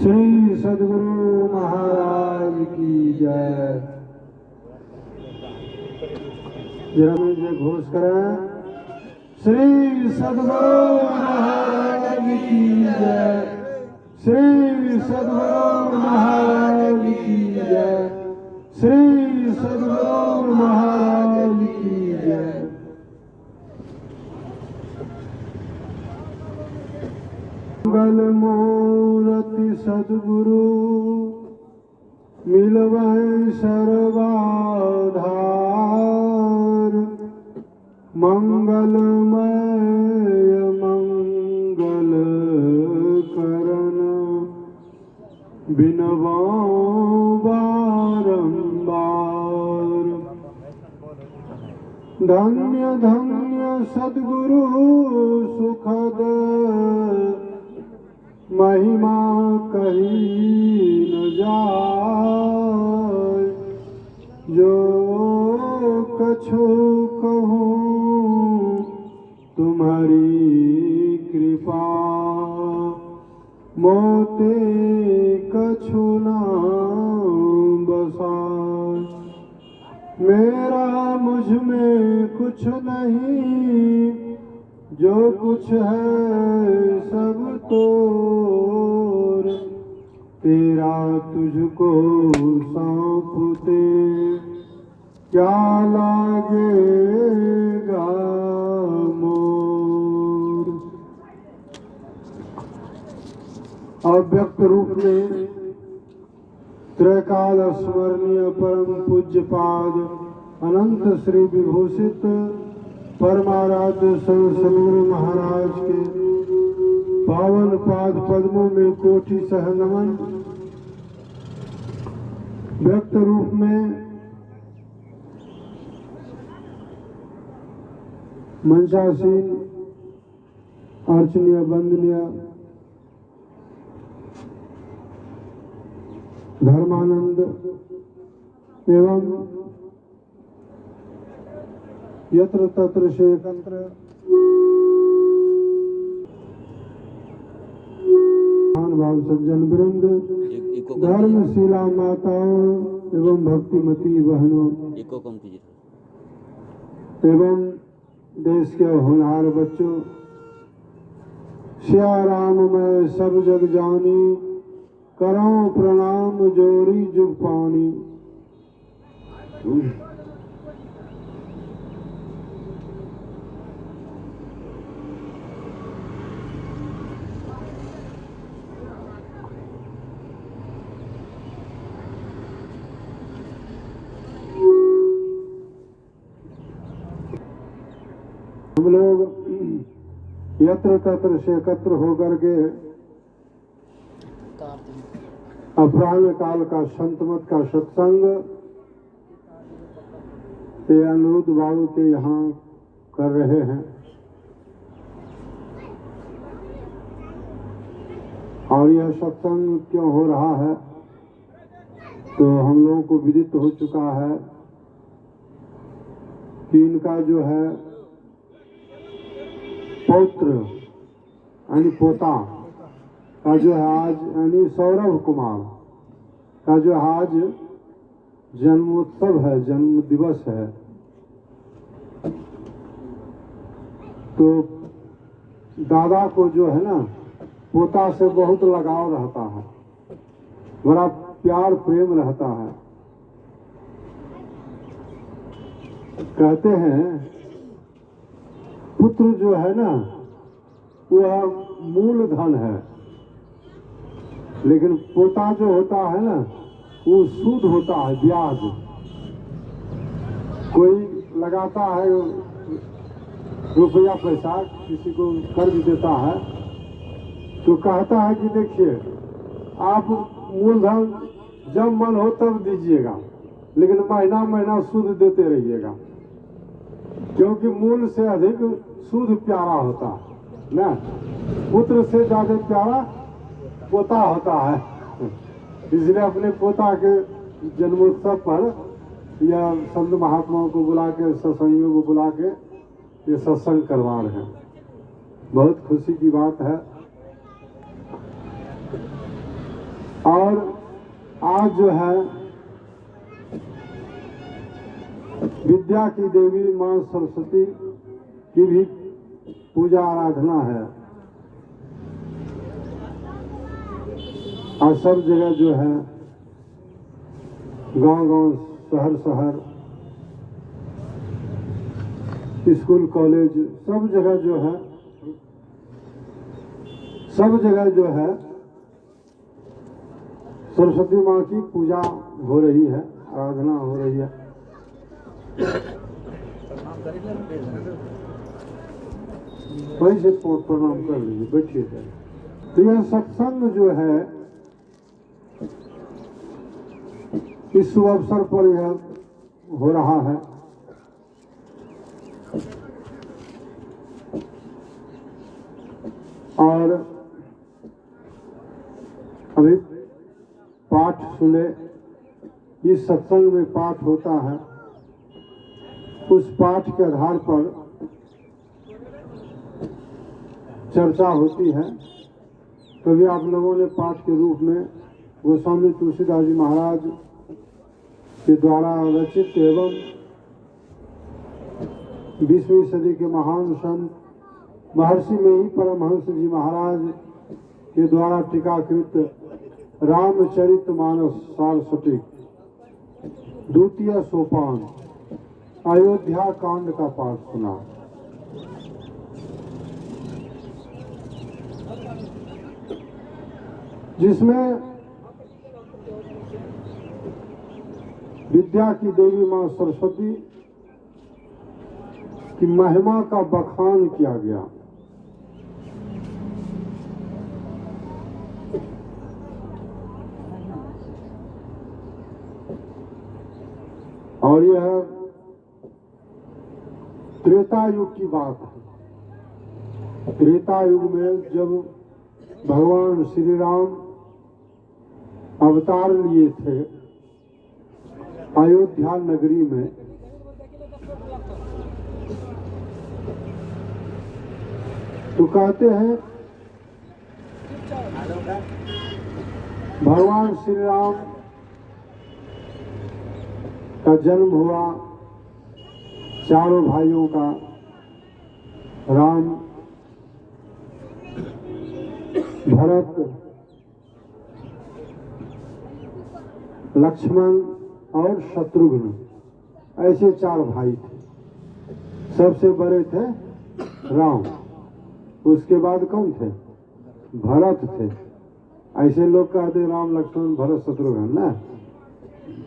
श्री सद्गुरु महाराज की जय। जरा मुझे घोष करें, श्री सद्गुरु महाराज की जय। श्री सद्गुरु महाराज की जय। श्री सद्गुरु महाराज की जय। मंगल मूर्ति सद्गुरु मिलवै सर्वाधार। मंगलमय मंगल करन बिनवा बारंबार। धन्य धन्य सद्गुरु सुखद महिमा कही न जाय। जो कछु कहूँ तुम्हारी कृपा, मोते कछु न बसाय। मेरा मुझ में कुछ नहीं, जो कुछ है सब तोर। तेरा तुझको सौंपते क्या लागेगा मोर। अव्यक्त रूप में त्रैकाल स्मरणीय परम पूज्य पाद अनंत श्री विभूषित परमाराध्य सद्गुरु महाराज के पावन पाद पद्मों में कोटि सह नमन। व्यक्त रूप में मंचासीन अर्चनीय वंदनीय धर्मानंद एवं यत्र तत्र से एकत्र भाव सज्जन वृंद, धर्मशिला माताओं एवं भक्तिमती बहनों एवं देश के होनहार बच्चों, श्या राम मैं सब जग जानी, करो प्रणाम जोरी जुग पानी। हम लोग यत्र तत्र से एकत्र होकर के अपराह्न काल का संतमत का सत्संग ये अनिरुद्ध बाबू के यहाँ कर रहे हैं। और यह सत्संग क्यों हो रहा है तो हम लोगों को विदित हो चुका है कि इनका जो है पौत्र यानी पोता का जो है आज यानी सौरभ कुमार का जो आज जन्मोत्सव है, जन्म दिवस है। तो दादा को जो है ना पोता से बहुत लगाव रहता है, बड़ा प्यार प्रेम रहता है। कहते हैं पुत्र जो है ना वह मूल धन है, लेकिन पोता जो होता है ना वो सूद होता है, ब्याज। कोई लगाता है रुपया पैसा, किसी को कर्ज देता है तो कहता है कि देखिए आप मूलधन जब मन हो तब दीजिएगा, लेकिन महीना महीना सूद देते रहिएगा, क्योंकि मूल से अधिक सूद प्यारा होता है ना। पुत्र से ज्यादा प्यारा पोता होता है। इसलिए अपने पोता के जन्मोत्सव पर या संत महात्माओं को बुला के, सत्संगियों को बुला के ये सत्संग करवा रहे हैं। बहुत खुशी की बात है। और आज जो है विद्या की देवी मां सरस्वती की भी पूजा आराधना है। और सब जगह जो है, गांव-गांव, शहर-शहर, स्कूल कॉलेज, सब जगह जो है, सरस्वती माँ की पूजा हो रही है, आराधना हो रही है। वहीं से प्रणाम कर लीजिए, बैठिए। तो यह सत्संग जो है, इस शुभ अवसर पर यह हो रहा है। और अभी पाठ सुने, इस सत्संग में पाठ होता है, उस पाठ के आधार पर चर्चा होती है। कभी आप लोगों ने पाठ के रूप में गोस्वामी तुलसीदास जी महाराज के द्वारा रचित एवं 20वीं सदी के महान संत महर्षि में ही परमहंस जी महाराज के द्वारा टीकाकृत रामचरितमानस सारस्वती द्वितीय सोपान अयोध्या कांड का पाठ सुना। जिसमें विद्या की देवी मां सरस्वती की महिमा का बखान किया गया। और यह त्रेता युग की बात है। त्रेता युग में जब भगवान श्री राम अवतार लिए थे अयोध्या नगरी में, तो कहते हैं भगवान श्री राम का जन्म हुआ, चारों भाइयों का, राम, भरत, लक्ष्मण और शत्रुघ्न, ऐसे 4 भाई थे। सबसे बड़े थे राम, उसके बाद कौन थे? भरत थे। ऐसे लोग कहते राम, लक्ष्मण, भरत, शत्रुघ्न ना,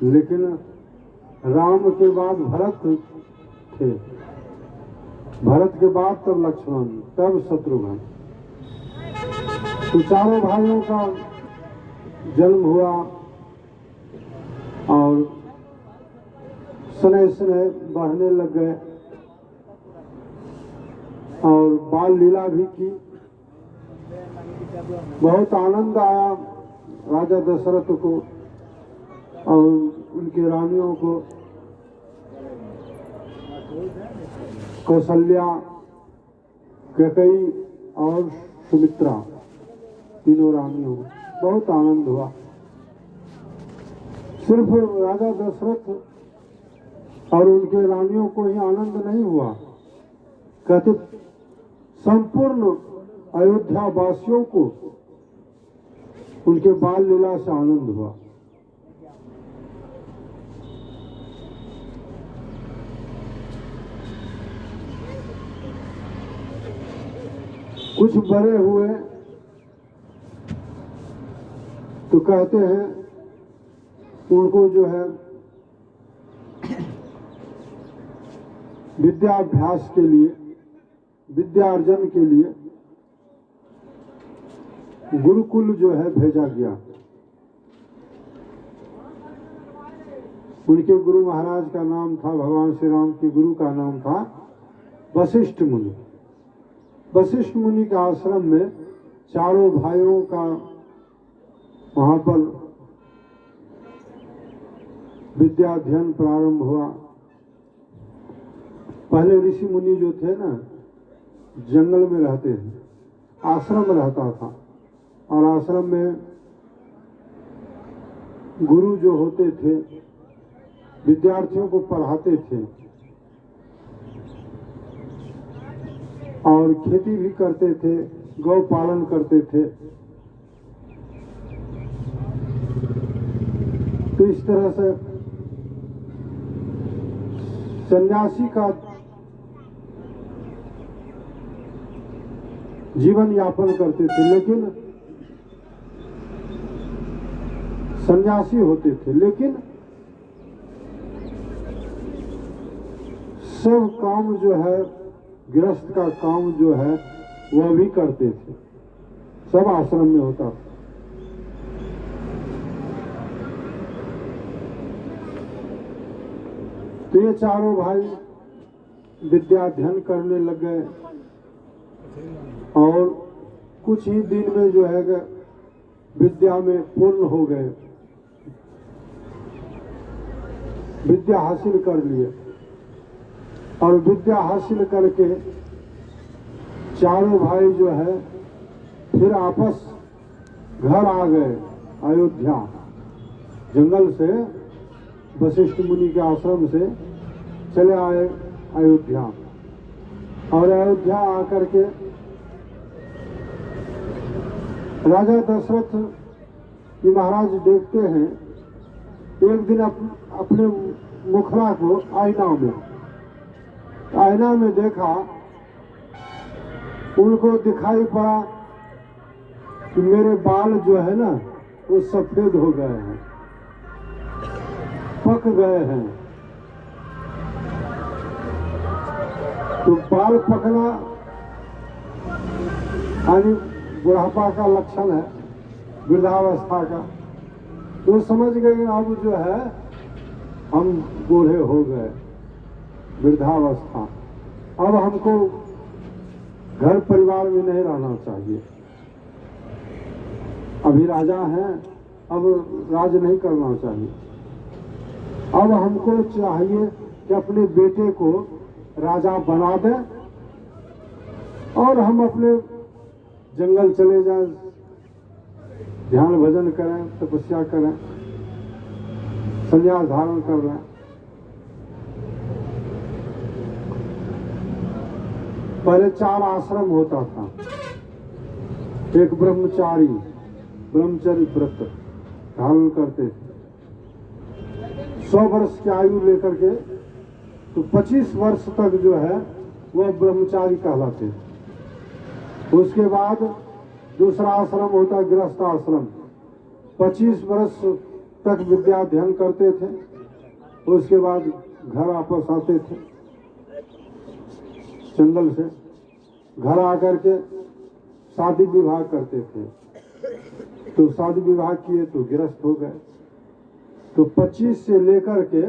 लेकिन राम के बाद भरत थे, भरत के बाद तब लक्ष्मण, तब शत्रुघ्न। तो चारों भाइयों का जन्म हुआ और स्नेह स्नेह बढ़ने लग गए और बाल लीला भी की। बहुत आनंद आया राजा दशरथ को और उनकी रानियों को, कौशल्या, कैकेयी और सुमित्रा, तीनों रानियों को बहुत आनंद हुआ। सिर्फ राजा दशरथ और उनके रानियों को ही आनंद नहीं हुआ, कहते संपूर्ण अयोध्या वासियों को उनके बाल लीला से आनंद हुआ। कुछ बड़े हुए तो कहते हैं उनको जो है विद्याभ्यास के लिए, विद्यार्जन के लिए गुरुकुल जो है भेजा गया। उनके गुरु महाराज का नाम था, भगवान श्री राम के गुरु का नाम था वशिष्ठ मुनि। वशिष्ठ मुनि के आश्रम में चारों भाइयों का वहां पर विद्याध्ययन प्रारंभ हुआ। पहले ऋषि मुनि जो थे ना, जंगल में रहते थे, आश्रम रहता था और आश्रम में गुरु जो होते थे विद्यार्थियों को पढ़ाते थे और खेती भी करते थे, गौ पालन करते थे। तो इस तरह से सन्यासी का जीवन यापन करते थे, लेकिन सन्यासी होते थे, लेकिन सब काम जो है गृहस्थ का काम जो है वह भी करते थे, सब आश्रम में होता था। तो ये चारों भाई विद्या अध्ययन करने लग गए और कुछ ही दिन में जो है विद्या में पूर्ण हो गए, विद्या हासिल कर लिए। और विद्या हासिल करके चारों भाई जो है फिर आपस घर आ गए अयोध्या। जंगल से वशिष्ठ मुनि के आश्रम से चले आए अयोध्या, और अयोध्या आकर के राजा दशरथ जी महाराज देखते हैं एक दिन अपने मुखड़ा को आईना में देखा, उनको दिखाई पड़ा कि मेरे बाल जो है ना वो सफेद हो गए हैं, पक गए हैं। तो बाल पकना यानी बुढ़ापा का लक्षण है, वृद्धावस्था का। तो समझ गए अब जो है हम बूढ़े हो गए, वृद्धावस्था, अब हमको घर परिवार में नहीं रहना चाहिए। अभी राजा हैं, अब राज नहीं करना चाहिए। अब हमको चाहिए कि अपने बेटे को राजा बना दें और हम अपने जंगल चले जाएं, ध्यान भजन करें, तपस्या करें, संन्यास धारण कर लें। पहले 4 आश्रम होता था। एक ब्रह्मचारी ब्रह्मचर्य व्रत धारण करते थे, 100 वर्ष की आयु लेकर के, तो 25 वर्ष तक जो है वह ब्रह्मचारी कहलाते थे। उसके बाद दूसरा आश्रम होता गृहस्थ आश्रम, 25 वर्ष तक विद्या अध्ययन करते थे, उसके बाद घर वापस आते थे जंगल से। घर आकर के शादी विवाह करते थे, तो शादी विवाह किए तो गृहस्थ हो गए। तो 25 से लेकर के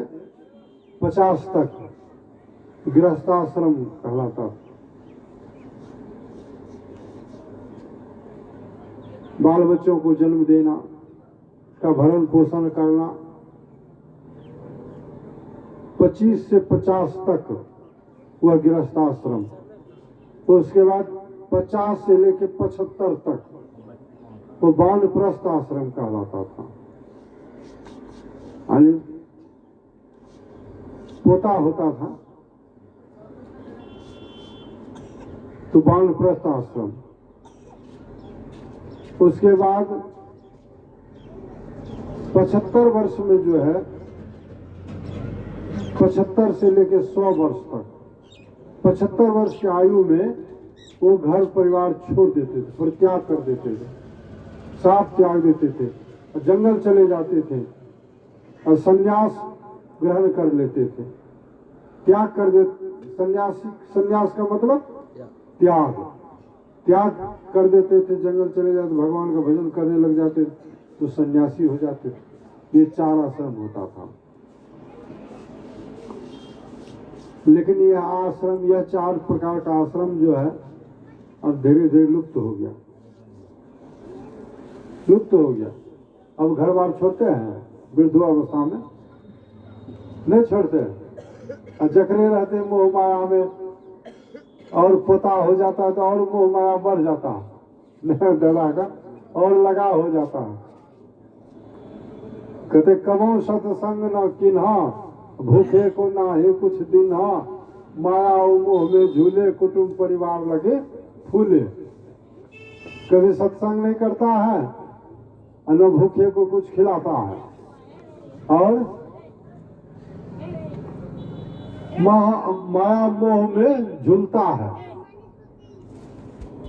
50 तक गृहस्थाश्रम कहलाता था। बाल बच्चों को जन्म देना, का भरण पोषण करना, 25 से 50 तक वह गृहस्थाश्रम। उसके बाद 50 से लेकर 75 तक वो वानप्रस्थ आश्रम कहलाता था। यानी पोता होता था तो वानप्रस्थ आश्रम। उसके बाद 75 वर्ष में जो है, 75 से लेकर 100 वर्ष तक, 75 वर्ष की आयु में वो घर परिवार छोड़ देते थे, परित्याग कर देते थे, साफ त्याग देते थे और जंगल चले जाते थे और संन्यास ग्रहण कर लेते थे। त्याग कर देते, संन्यास का मतलब त्याग कर देते थे, जंगल चले जाते, भगवान का भजन करने लग जाते तो सन्यासी हो जाते थे। ये 4 आश्रम होता था। लेकिन यह आश्रम, यह 4 प्रकार का आश्रम जो है अब धीरे धीरे लुप्त हो गया। अब घर बार छोड़ते हैं वृद्धावस्था में, नहीं छोड़ते, जकड़े रहते मोह माया में, और पोता हो जाता है तो और मोह माया बढ़ जाता है, डरा का और लगा हो जाता है। कहते कबो सत्संग न किन्हा, भूखे को ना ही कुछ दिन, माया मोह में झूले, कुटुंब परिवार लगे फूले। कभी सत्संग नहीं करता है और न भूखे को कुछ खिलाता है, और माया मोह में झूलता है,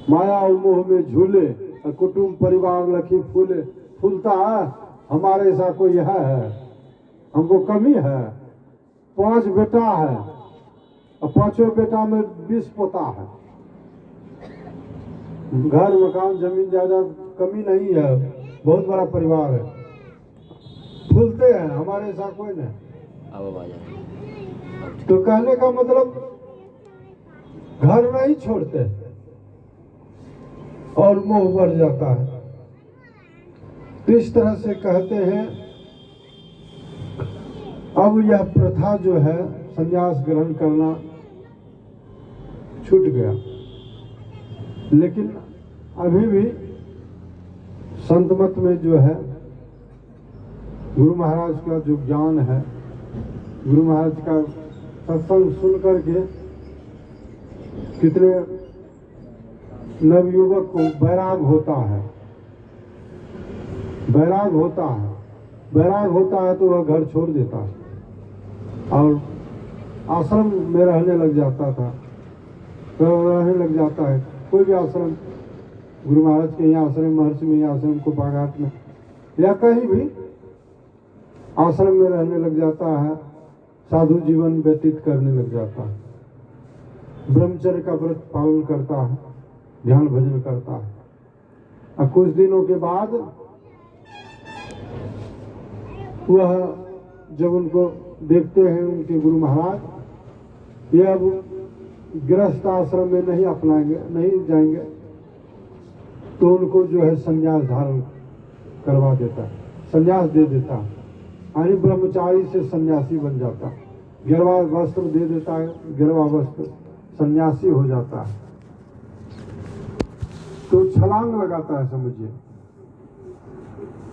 माया और मोह में झूले और कुटुंब परिवार लखी फूले फूलता है। हमारे ऐसा कोई है, हमको कमी है। 5 बेटा है और 5 बेटा में 20 पोता है। घर मकान जमीन जायदाद कमी नहीं है, बहुत बड़ा परिवार है, फूलते हैं। हमारे ऐसा कोई नहीं। तो कहने का मतलब घर नहीं छोड़ते और मोह बढ़ जाता है। तो इस तरह से कहते हैं अब यह प्रथा जो है संन्यास ग्रहण करना छूट गया, लेकिन अभी भी संत मत में जो है गुरु महाराज का जो ज्ञान है, गुरु महाराज का सत्संग सुन करके कितने नवयुवक को वैराग होता है, वैराग होता है। वैराग होता है तो वह घर छोड़ देता है और आश्रम में रहने लग जाता था, तो रहने लग जाता है। कोई भी आश्रम, गुरु महाराज के यहाँ आश्रम, महर्षि में आश्रम, को बागात में या कहीं भी आश्रम में रहने लग जाता है, साधु जीवन व्यतीत करने लग जाता है, ब्रह्मचर्य का व्रत पालन करता है, ध्यान भजन करता है। और कुछ दिनों के बाद वह जब उनको देखते हैं उनके गुरु महाराज, ये अब गृहस्थ आश्रम में नहीं अपनाएंगे, नहीं जाएंगे, तो उनको जो है संन्यास धारण करवा देता है, संन्यास दे देता है, यानी ब्रह्मचारी से सन्यासी बन जाता है। गिरवा वस्त्र दे देता है, गिरवा वस्त्र, सन्यासी हो जाता है। तो छलांग लगाता है, समझिए,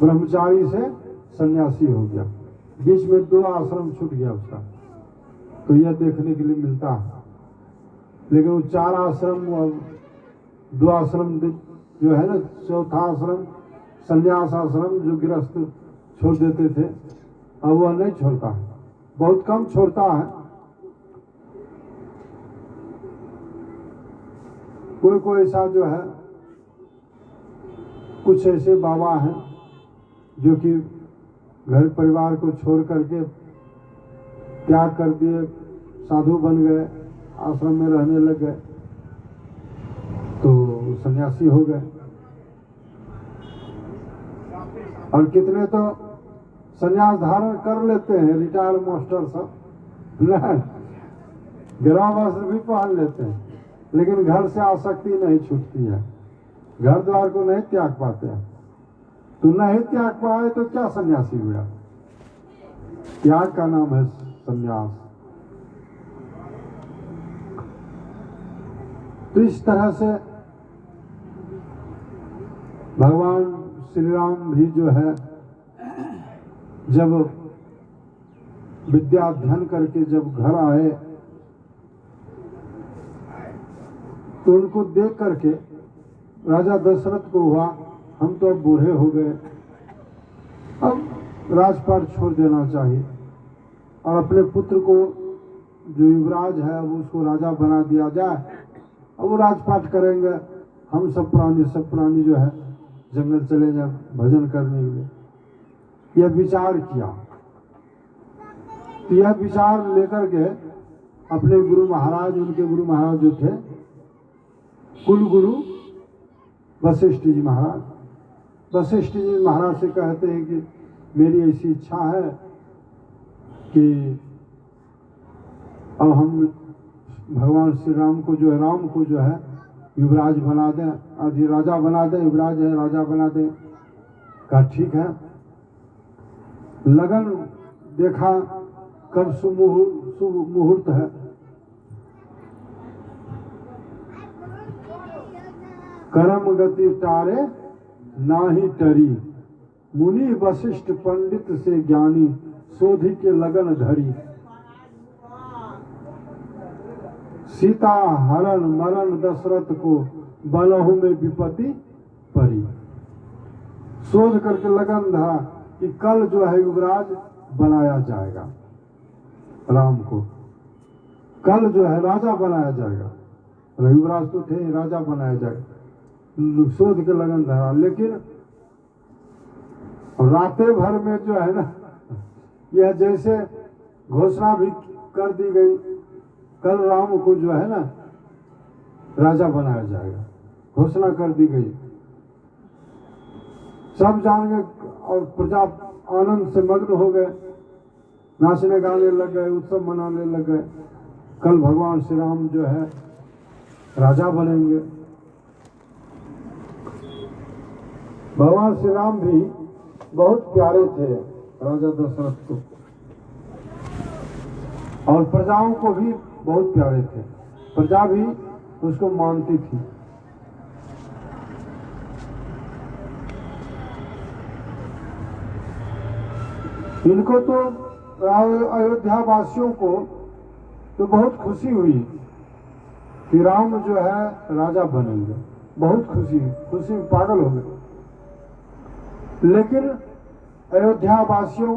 ब्रह्मचारी से सन्यासी हो गया। बीच में 2 आश्रम छूट गया उसका, तो यह देखने के लिए मिलता है। लेकिन वो 4 आश्रम और 2 आश्रम जो है ना, चौथा आश्रम संन्यास आश्रम जो गृहस्थ छोड़ देते थे, अब वह नहीं छोड़ता है, बहुत कम छोड़ता है। कोई कोई ऐसा जो है, कुछ ऐसे बाबा हैं जो कि घर परिवार को छोड़ करके त्याग कर दिए, साधु बन गए, आश्रम में रहने लग गए, तो सन्यासी हो गए। और कितने तो सन्यास धारण कर लेते हैं, रिटायर मास्टर सब, गिरवा वस्त्र भी पहन लेते हैं, लेकिन घर से आसक्ति नहीं छूटती है, घर द्वार को नहीं त्याग पाते हैं। तो नहीं त्याग पाए तो क्या सन्यासी हुआ? त्याग का नाम है सन्यास। तो इस तरह से भगवान श्री राम भी जो है, जब विद्या अध्ययन करके जब घर आए, तो उनको देख करके राजा दशरथ को हुआ, हम तो अब बूढ़े हो गए, अब राजपाट छोड़ देना चाहिए और अपने पुत्र को जो युवराज है अब उसको राजा बना दिया जाए, अब वो राजपाट करेंगे, हम सब प्राणी जो है जंगल चले जाए भजन करने के लिए। यह विचार किया, तो यह विचार लेकर के अपने गुरु महाराज, उनके गुरु महाराज जो थे कुल गुरु वशिष्ठ जी महाराज, वशिष्ठ जी महाराज से कहते हैं कि मेरी ऐसी इच्छा है कि अब हम भगवान श्री राम को जो है, राम को जो है युवराज बना दें, आज राजा बना दें, युवराज है राजा बना दें। कहा ठीक है। लगन देखा कब शुभ मुहूर्त है, कर्म गति टारे नाही टरी, मुनि वशिष्ठ पंडित से ज्ञानी, शोधी के लगन धरी। सीता हरण मरण दशरथ को, बनहु में विपत्ति परी। शोध करके लगन धरा कि कल जो है युवराज बनाया जाएगा, राम को कल जो है राजा बनाया जाएगा। युवराज तो थे, राजा बनाया जाएगा। शोध के लगन धरा, लेकिन रातें भर में जो है ना, यह जैसे घोषणा भी कर दी गई, कल राम को जो है ना राजा बनाया जाएगा, घोषणा कर दी गई। सब जान गए और प्रजा आनंद से मग्न हो गए, नाचने गाने लग गए, उत्सव मनाने लग गए। कल भगवान श्री राम जो है राजा बनेंगे। भगवान श्री राम भी बहुत प्यारे थे राजा दशरथ को, और प्रजाओं को भी बहुत प्यारे थे। प्रजा भी उसको मानती थी। इनको तो अयोध्या वासियों को तो बहुत खुशी हुई कि राम जो है राजा बनेंगे, बहुत खुशी में पागल हो गए। लेकिन अयोध्या वासियों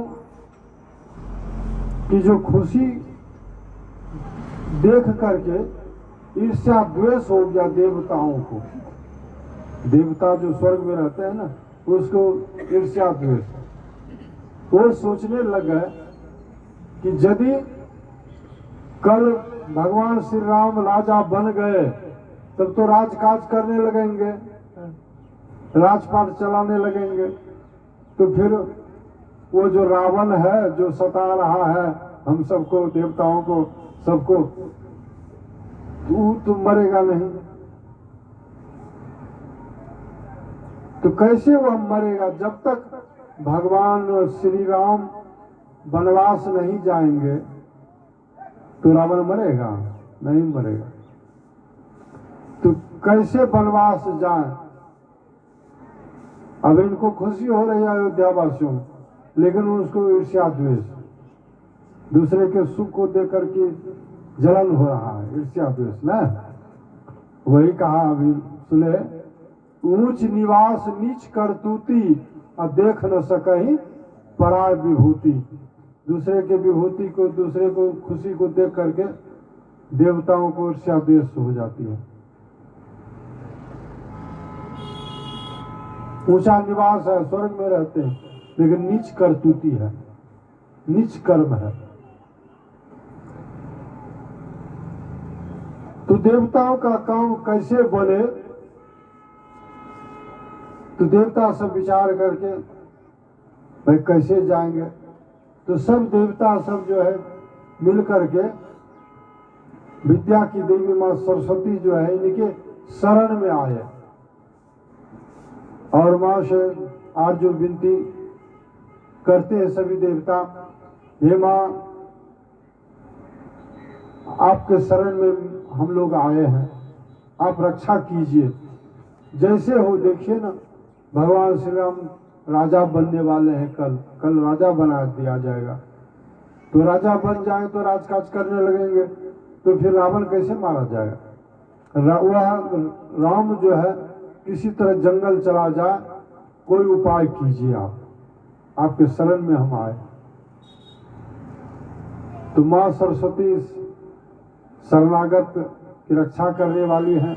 की जो खुशी देख करके ईर्ष्या द्वेष हो गया देवताओं को। देवता जो स्वर्ग में रहते हैं ना, उसको ईर्ष्या द्वेष। वो सोचने लग गए कि यदि कल भगवान श्री राम राजा बन गए तब तो राजकाज करने लगेंगे, राजपाट चलाने लगेंगे। तो फिर वो जो रावण है जो सता रहा है हम सबको, देवताओं को, सबको, तो मरेगा नहीं। तो कैसे वह मरेगा? जब तक भगवान श्री राम वनवास नहीं जाएंगे तो रावण मरेगा नहीं? मरेगा। तो कैसे वनवास जाए? अब इनको खुशी हो रही है अयोध्या वासियों, लेकिन उसको ईर्ष्या द्वेष, दूसरे के सुख को देख करके जलन हो रहा है, ईर्ष्या द्वेष ना। वही कहा अभी सुने, ऊंच निवास नीच करतूती, और देख न सकही पराय विभूति। दूसरे के विभूति को, दूसरे को खुशी को देख करके देवताओं को ईर्ष्या द्वेष हो जाती है। ऊंचा निवास है, स्वर्ग में रहते हैं, लेकिन नीच करतूती है, नीच कर्म है। तो देवताओं का काम कैसे बने? तो देवता सब विचार करके भाई कैसे जाएंगे? तो सब देवता सब जो है मिल करके विद्या की देवी मां सरस्वती जो है इनके शरण में आए, और मां से आज जो विनती करते हैं सभी देवता, हे मां आपके शरण में हम लोग आए हैं, आप रक्षा कीजिए। जैसे हो देखिए ना, भगवान श्री राम राजा बनने वाले हैं, कल राजा बना दिया जाएगा। तो राजा बन जाए तो राजकाज करने लगेंगे, तो फिर रावण कैसे मारा जाएगा? वह राम जो है किसी तरह जंगल चला जाए, कोई उपाय कीजिए आप, आपके शरण में हम आए। तो मां सरस्वती शरणागत की रक्षा करने वाली हैं।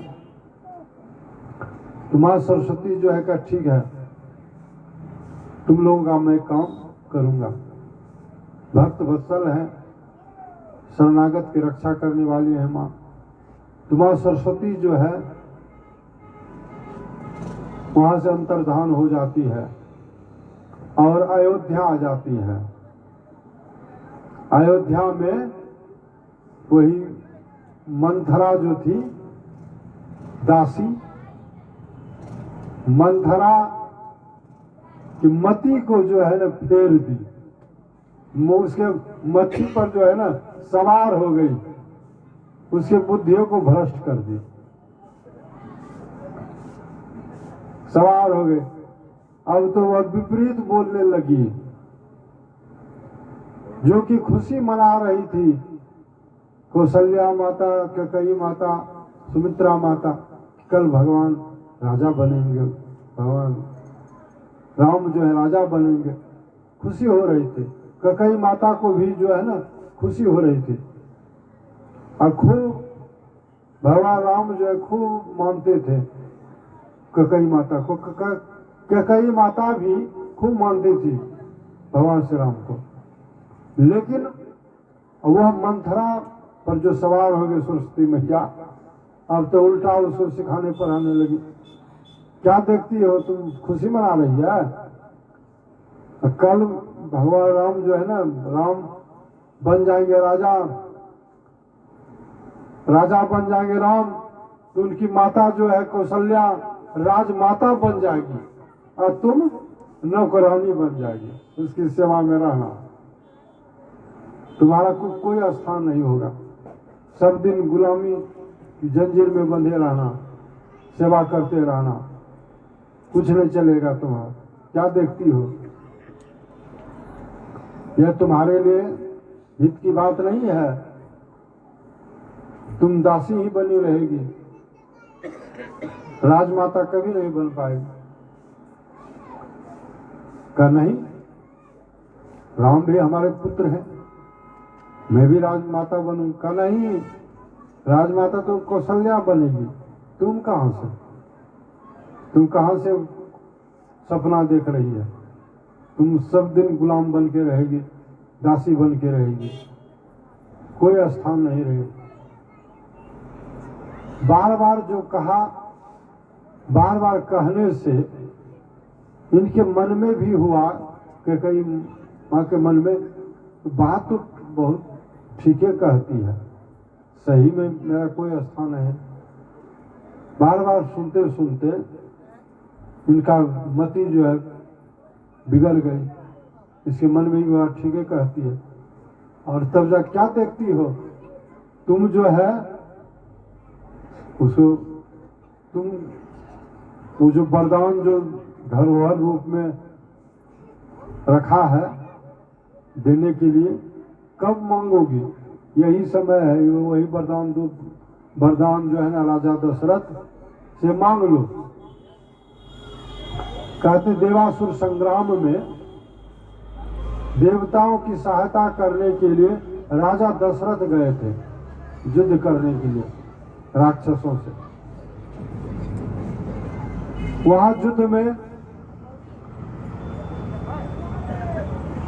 तो मां सरस्वती जो है का ठीक है, तुम लोगों का मैं काम करूंगा। भक्त वत्सल है, शरणागत की रक्षा करने वाली है मां। तो मां सरस्वती जो है वहां से अंतर्धान हो जाती है और अयोध्या आ जाती है। अयोध्या में वही मंथरा जो थी दासी, मंथरा की मति को जो है ना फेर दी, उसके मति पर जो है ना सवार हो गई, उसके बुद्धियों को भ्रष्ट कर दी, सवार हो गए। अब तो वह विपरीत बोलने लगी। जो कि खुशी मना रही थी कौशल्या माता, कैकेयी माता, सुमित्रा माता, कल भगवान राजा बनेंगे, भगवान राम जो है राजा बनेंगे, खुशी हो रही थी। कैकेयी माता को भी जो है ना खुशी हो रही थी और खूब भगवान राम जो है खूब मानते थे कैकेयी माता को। कैकेयी माता भी खूब मानती थी भगवान श्री राम को। लेकिन वह मंथरा पर जो सवार हो गए सरस्वती मैया, अब तो उल्टा उसको सिखाने पर आने लगी। क्या देखती हो तुम, खुशी मना रही है? कल भगवान राम जो है ना, राम बन जाएंगे राजा, राजा बन जाएंगे राम, तो उनकी माता जो है कौशल्या राजमाता बन जाएगी और तुम नौकरानी बन जाएगी, उसकी सेवा में रहना। तुम्हारा कोई स्थान नहीं होगा, सब दिन गुलामी की जंजीर में बंधे रहना, सेवा करते रहना, कुछ नहीं चलेगा तुम्हारा। क्या देखती हो? यह तुम्हारे लिए हित की बात नहीं है, तुम दासी ही बनी रहेगी, राजमाता कभी नहीं बन पाएगी। का नहीं, राम भी हमारे पुत्र हैं, मैं भी राजमाता बनूं। का नहीं, राजमाता तो कौशल्या बनेगी, तुम कहां से, तुम कहां से सपना देख रही है? तुम सब दिन गुलाम बन के रहेगी, दासी बन के रहेगी, कोई स्थान नहीं रहेगा। बार बार जो कहा, बार बार कहने से इनके मन में भी हुआ कि कई माँ के मन में बात तो बहुत ठीक है कहती है, सही में मेरा कोई स्थान है। बार बार सुनते सुनते इनका मति जो है बिगड़ गई, इसके मन में भी बात ठीक है कहती है। और तब जा क्या देखती हो तुम जो है उसको, तुम वो जो वरदान जो धरोहर रूप में रखा है देने के लिए, कब मांगोगी? यही समय है, वही वरदान दो, वरदान जो है ना राजा दशरथ से मांग लो। कहते देवासुर संग्राम में देवताओं की सहायता करने के लिए राजा दशरथ गए थे युद्ध करने के लिए राक्षसों से। वहां युद्ध में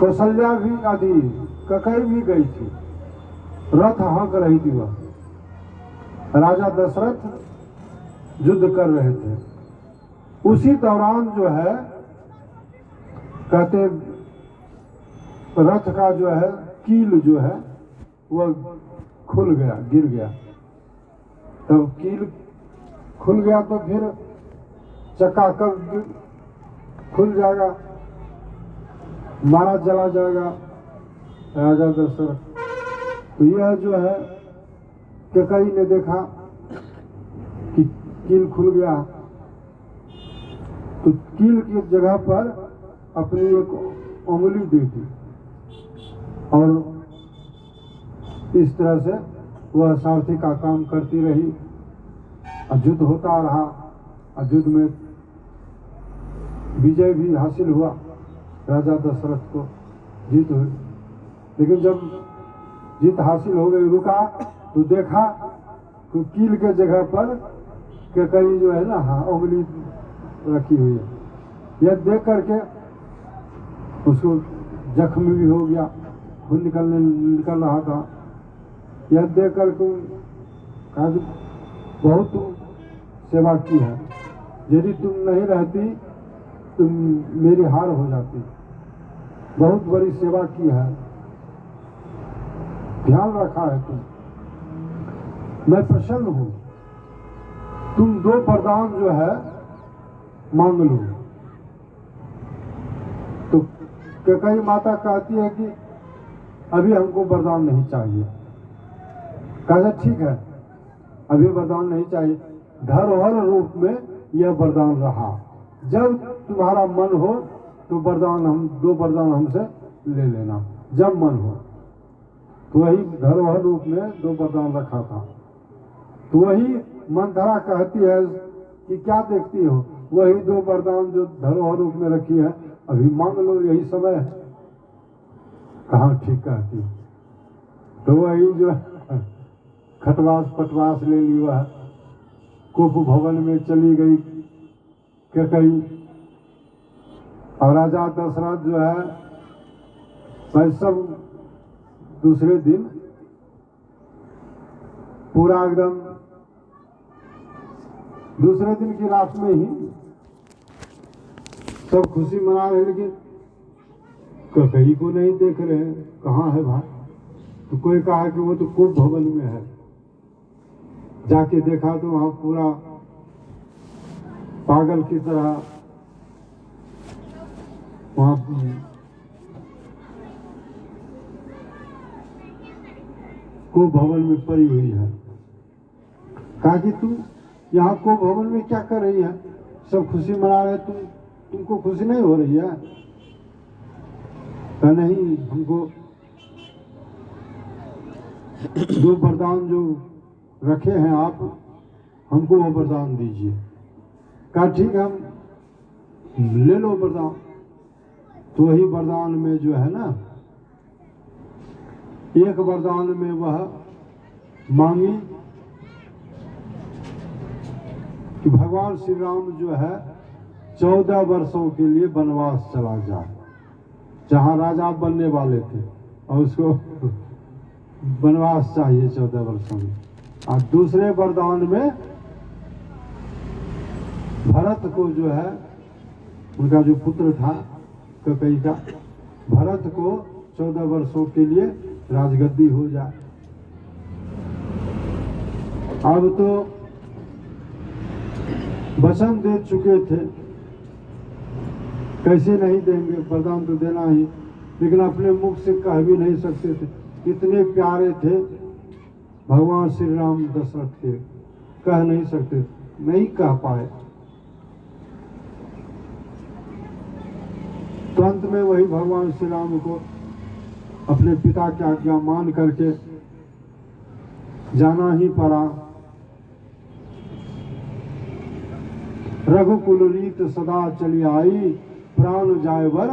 कौशल्या भी आदि कैकेयी भी गई थी, रथ हाँक रही थी वह, राजा दशरथ युद्ध कर रहे थे। उसी दौरान जो है कहते रथ का जो है कील जो है वह खुल गया, गिर गया। तब कील खुल गया तो फिर चक्का कब खुल जाएगा, मारा चला जाएगा राजा दशरथ। तो यह जो है कैकेयी ने देखा कि कील खुल गया, तो कील की जगह पर अपनी एक उंगली देखी और इस तरह से वह सारथी का काम करती रही। युद्ध होता रहा, युद्ध में विजय भी हासिल हुआ, राजा दशरथ को जीत हुई। लेकिन जब जीत हासिल हो गई, रुका तो देखा तो कील के जगह पर कैकेयी जो है ना उंगली रखी हुई है। यह देख करके उसको जख्म भी हो गया, खून निकल रहा था। यह देख कर कहा बहुत सेवा की है, यदि तुम नहीं रहती तुम मेरी हार हो जाती, बहुत बड़ी सेवा की है, ध्यान रखा है तुम, मैं प्रसन्न हूं, तुम दो वरदान जो है मांग लो। तो कैकेयी माता कहती है कि अभी हमको वरदान नहीं चाहिए। कहा ठीक है, अभी वरदान नहीं चाहिए, धरोहर रूप में यह वरदान रहा, जब तुम्हारा मन हो तो वरदान हम 2 वरदान हमसे ले लेना, जब मन हो। तो वही धरोहर रूप में 2 वरदान रखा था। तो वही मंथरा कहती है कि क्या देखती हो, वही 2 वरदान जो धरोहर रूप में रखी है, अभी मांग लो, यही समय है। कहाँ ठीक कहती। तो वही जो खटवास पटवास ले ली, वह कुप भवन में चली गई कैकई। और राजा दशरथ जो है भाई सब दूसरे दिन पूरा एकदम दूसरे दिन की रात में ही सब खुशी मना रहे, लेकिन कैकई को नहीं देख रहे हैं, कहाँ है भाई। तो कोई कहा कि वो तो कुप भवन में है। जाके देखा तो वहां पूरा पागल की तरह वहां कुप भवन में पड़ी हुई है। कहा कि तुम यहाँ कुप भवन में क्या कर रही है, सब खुशी मना रहे, तुमको खुशी नहीं हो रही है। कहा नहीं, हमको 2 वरदान जो रखे हैं आप, हमको वो वरदान दीजिए। कहा ठीक है, हम ले लो वरदान। तो वही वरदान में जो है ना, एक वरदान में वह मांगी कि भगवान श्री राम जो है 14 वर्षों के लिए वनवास चला जाए, जहां राजा बनने वाले थे, और उसको वनवास चाहिए 14 वर्षों में। और दूसरे वरदान में भरत को जो है, उनका जो पुत्र था कैकई का, भरत को 14 वर्षों के लिए राजगद्दी हो जाए। अब तो वचन दे चुके थे, कैसे नहीं देंगे, वरदान तो देना ही, लेकिन अपने मुख से कह भी नहीं सकते थे। इतने प्यारे थे भगवान श्री राम दशरथ के, कह नहीं सकते, नहीं कह पाए। तो अंत में वही भगवान श्री राम को अपने पिता की आज्ञा मान करके जाना ही पड़ा। रघुकुल रीत सदा चली आई, प्राण जाए वर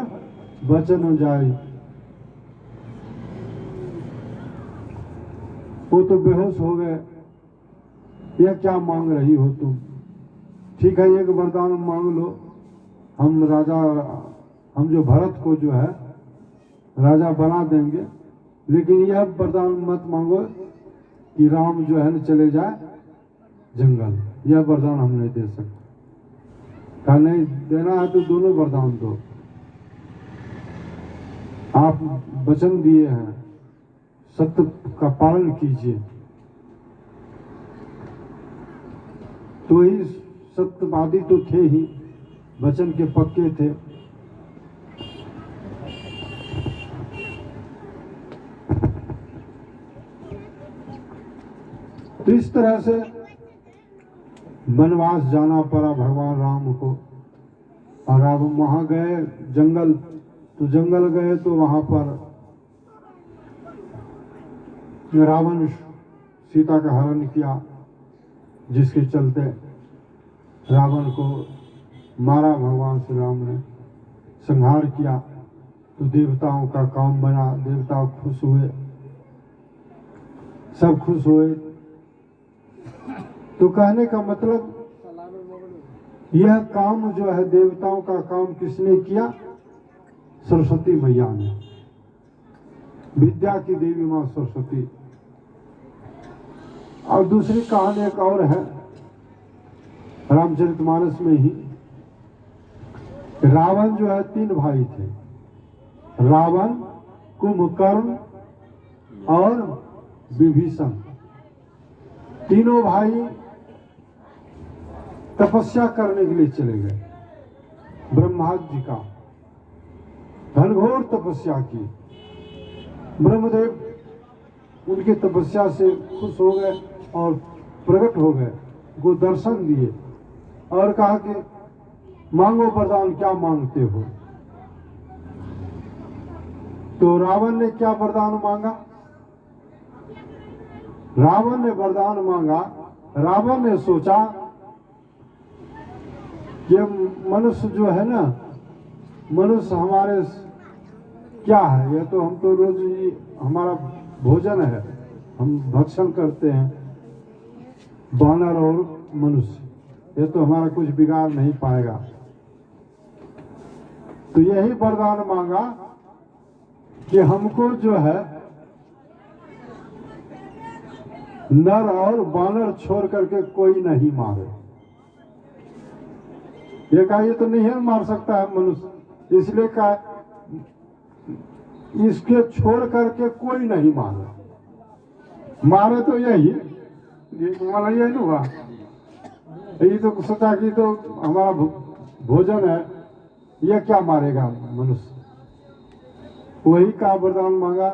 वचन जाए। वो तो बेहोश हो गए, यह क्या मांग रही हो तुम। ठीक है, एक वरदान मांग लो, हम जो भरत को जो है राजा बना देंगे, लेकिन यह वरदान मत मांगो कि राम जो है न चले जाए जंगल, यह वरदान हम नहीं दे सकते। कहा नहीं देना है तो दोनों वरदान दो, आप वचन दिए हैं, सत्य का पालन कीजिए। तो ही सत्यवादी तो थे ही, वचन के पक्के थे। तो इस तरह से वनवास जाना पड़ा भगवान राम को। और अब वहां गए जंगल, तो जंगल गए तो वहां पर रावण सीता का हरण किया, जिसके चलते रावण को मारा भगवान श्री राम ने, संहार किया। तो देवताओं का काम बना, देवता खुश हुए, सब खुश हुए। तो कहने का मतलब यह काम जो है देवताओं का काम किसने किया, सरस्वती मैया ने, विद्या की देवी मां सरस्वती। और दूसरी कहानी एक और है रामचरितमानस में ही। रावण जो है 3 भाई थे, रावण, कुंभकर्ण और विभीषण। तीनों भाई तपस्या करने के लिए चले गए, ब्रह्मा जी का घनघोर तपस्या की। ब्रह्मदेव उनकी तपस्या से खुश हो गए और प्रकट हो गए, वो दर्शन दिए और कहा कि मांगो वरदान, क्या मांगते हो। तो रावण ने क्या वरदान मांगा? रावण ने वरदान मांगा, रावण ने सोचा कि मनुष्य जो है ना, मनुष्य हमारे क्या है, ये तो हम तो रोज हमारा भोजन है, हम भक्षण करते हैं, वानर और मनुष्य, ये तो हमारा कुछ बिगाड़ नहीं पाएगा। तो यही वरदान मांगा कि हमको जो है नर और वानर छोड़ करके कोई नहीं मारे। ये कहा ये तो नहीं है मार सकता है मनुष्य, इसलिए कहा इसके छोड़ करके कोई नहीं मारे। मारे तो यही वाला यही ना हुआ, यही तो सोचा कि तो हमारा भोजन है, यह क्या मारेगा मनुष्य। वही का वरदान मांगा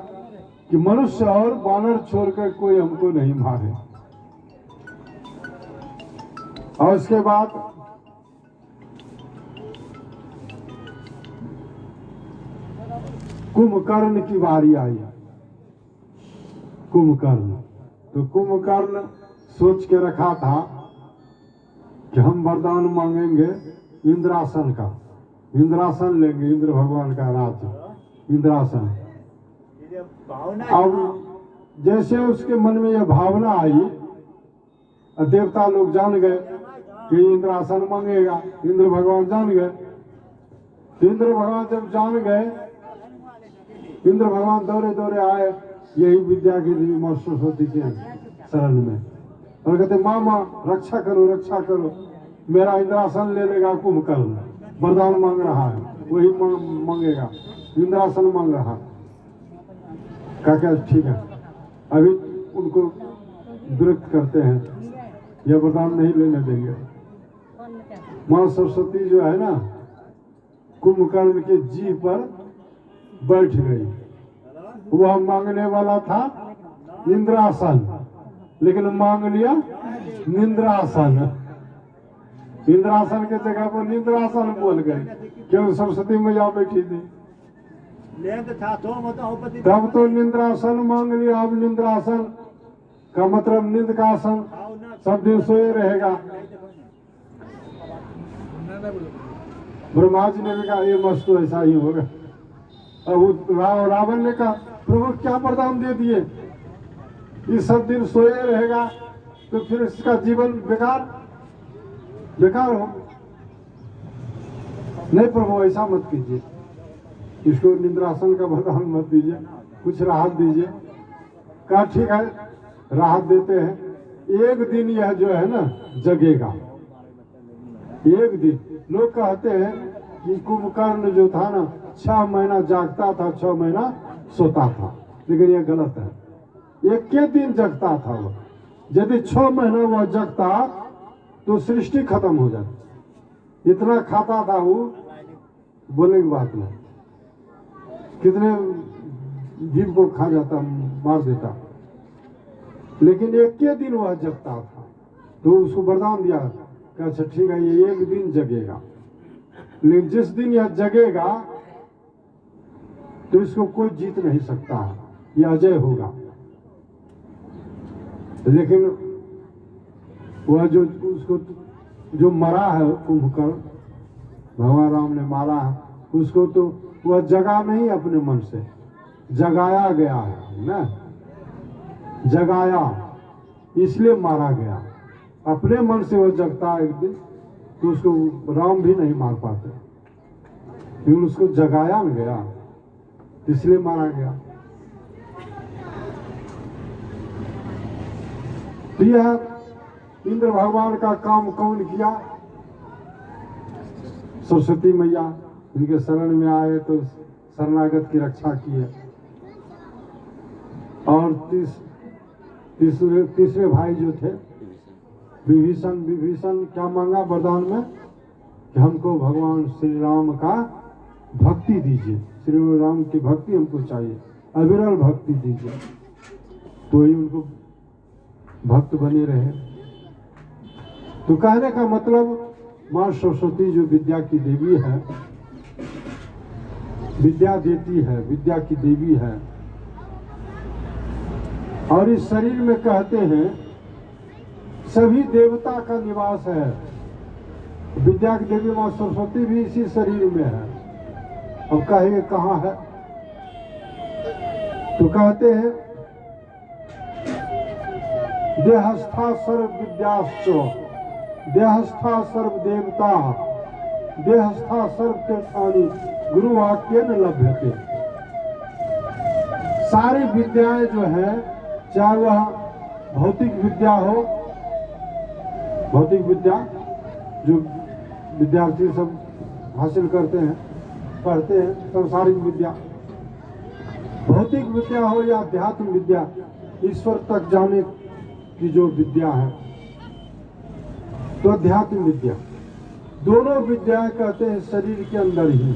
कि मनुष्य और वानर छोड़कर कोई हमको नहीं मारे। और उसके बाद कुंभकर्ण की बारी आई। कुंभकर्ण, तो कुंभकर्ण सोच के रखा था कि हम वरदान मांगेंगे इंद्रासन का, इंद्रासन लेंगे, इंद्र भगवान का राज इंद्रासन। अब जैसे उसके मन में यह भावना आई, देवता लोग जान गए कि इंद्रासन मांगेगा, इंद्र भगवान जान गए। इंद्र भगवान जब जान गए, इंद्र भगवान दौड़े दौड़े आए यही विद्या की देवी मां सरस्वती के शरण में और कहते मामा रक्षा करो, रक्षा करो, मेरा इंद्रासन ले लेगा कुंभकर्ण, वरदान मांग रहा है, वही मांगेगा, इंद्रासन मांग रहा। क्या ठीक है, अभी उनको विरक्त करते हैं, यह वरदान नहीं लेने देंगे। मां सरस्वती जो है ना, कुंभकर्ण के जी पर बैठ गई। वह मांगने वाला था इंद्रासन, लेकिन मांग लिया निंद्रासन। इंद्रासन के जगह पर निंद्रासन बोल गए, क्यों सरस्वती मैया बैठी थी। तब तो निंद्रासन मांग लिया। अब निंद्रासन का मतलब नींद का आसन, सब दिन सोए रहेगा। ब्रह्मा जी ने भी कहा ये मस्त तो ऐसा ही होगा। अब रावण ने कहा प्रभु क्या वरदान दे दिए, ये सब दिन सोए रहेगा तो फिर इसका जीवन बेकार बेकार हो। नहीं प्रभु ऐसा मत कीजिए, इसको निंद्रासन का वरदान मत दीजिए, कुछ राहत दीजिए। कहा ठीक है राहत देते हैं। एक दिन यह जो है ना जगेगा, एक दिन। लोग कहते हैं कि कुंभकर्ण जो था ना 6 महीना जागता था, 6 महीना सोता था, लेकिन यह गलत है। एक के दिन जगता था वह, यदि 6 महीना वह जगता तो सृष्टि खत्म हो जाती। इतना खाता था वो, बोलने की बात नहीं, कितने जीव को खा जाता, मार देता। लेकिन एक के दिन वह जगता था, तो उसको वरदान दिया कि अच्छा ठीक है ये एक दिन जगेगा, लेकिन जिस दिन यह जगेगा तो इसको कोई जीत नहीं सकता, यह अजय होगा। लेकिन वह जो उसको जो मरा है कुंभकर्ण, भगवान राम ने मारा है उसको, तो वह जगा नहीं अपने मन से, जगाया गया है ना, जगाया इसलिए मारा गया। अपने मन से वह जगता एक दिन तो उसको राम भी नहीं मार पाते, क्योंकि उसको जगाया न गया इसलिए मारा गया। तो यह इंद्र भगवान का काम कौन किया? सरस्वती मैया उनके शरण में आए तो शरणागत की रक्षा की है। और तीसरे भाई जो थे विभीषण क्या मांगा वरदान में कि हमको भगवान श्री राम का भक्ति दीजिए, श्री राम की भक्ति हमको चाहिए, अविरल भक्ति दीजिए, तो ही उनको भक्त बने रहे। तो कहने का मतलब माँ सरस्वती जो विद्या की देवी है, विद्या देती है, विद्या की देवी है। और इस शरीर में कहते हैं सभी देवता का निवास है। विद्या की देवी माँ सरस्वती भी इसी शरीर में है। अब कहेंगे कहाँ है, तो कहते हैं देहस्था सर्व विद्याश्चो, देहस्था सर्व देवता, देहस्था सर्व तीर्थानि गुरु वाक्य न लभ्यते। सारी विद्याएं जो है, चाहे वह भौतिक विद्या हो, भौतिक विद्या जो विद्यार्थी सब हासिल करते हैं, पढ़ते हैं, सांसारिक विद्या, भौतिक विद्या हो या अध्यात्म विद्या, ईश्वर तक जाने की जो विद्या है, तो अध्यात्म विद्या, दोनों विद्याएं कहते हैं शरीर के अंदर ही।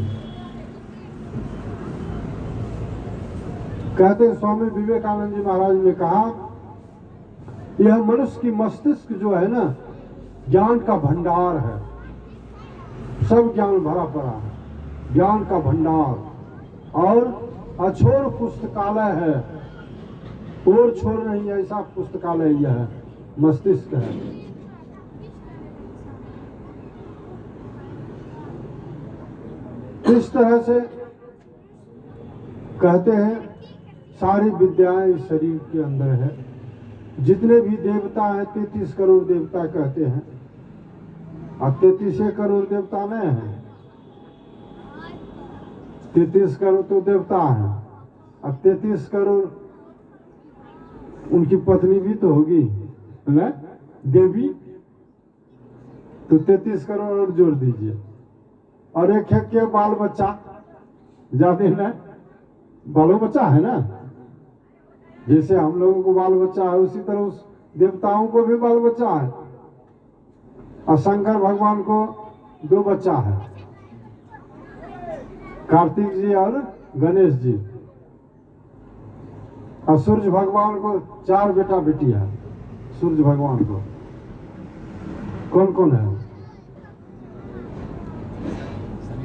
कहते हैं स्वामी विवेकानंद जी महाराज ने कहा, यह मनुष्य की मस्तिष्क जो है ना, ज्ञान का भंडार है, सब ज्ञान भरा पड़ा है, ज्ञान का भंडार, और अछोर पुस्तकालय है, और छोर नहीं ऐसा पुस्तकालय यह है, मस्तिष्क है। इस तरह से कहते हैं सारी विद्याएं इस शरीर के अंदर है। जितने भी देवता हैं, 33 करोड़ देवता कहते हैं। अब 33 करोड़ देवता नहीं है, 33 करोड़ तो देवता है। अब 33 करोड़ उनकी पत्नी भी तो होगी ना, देवी, तो 33 करोड़ और जोड़ दीजिए, और एक के बाल बच्चा जाते हैं ना, बालो बच्चा है ना, जैसे हम लोगों को बाल बच्चा है उसी तरह उस देवताओं को भी बाल बच्चा है। और शंकर भगवान को 2 बच्चा है, कार्तिक जी और गणेश जी। और सूर्य भगवान को 4 बेटा बेटी है। सूर्य भगवान को कौन कौन है?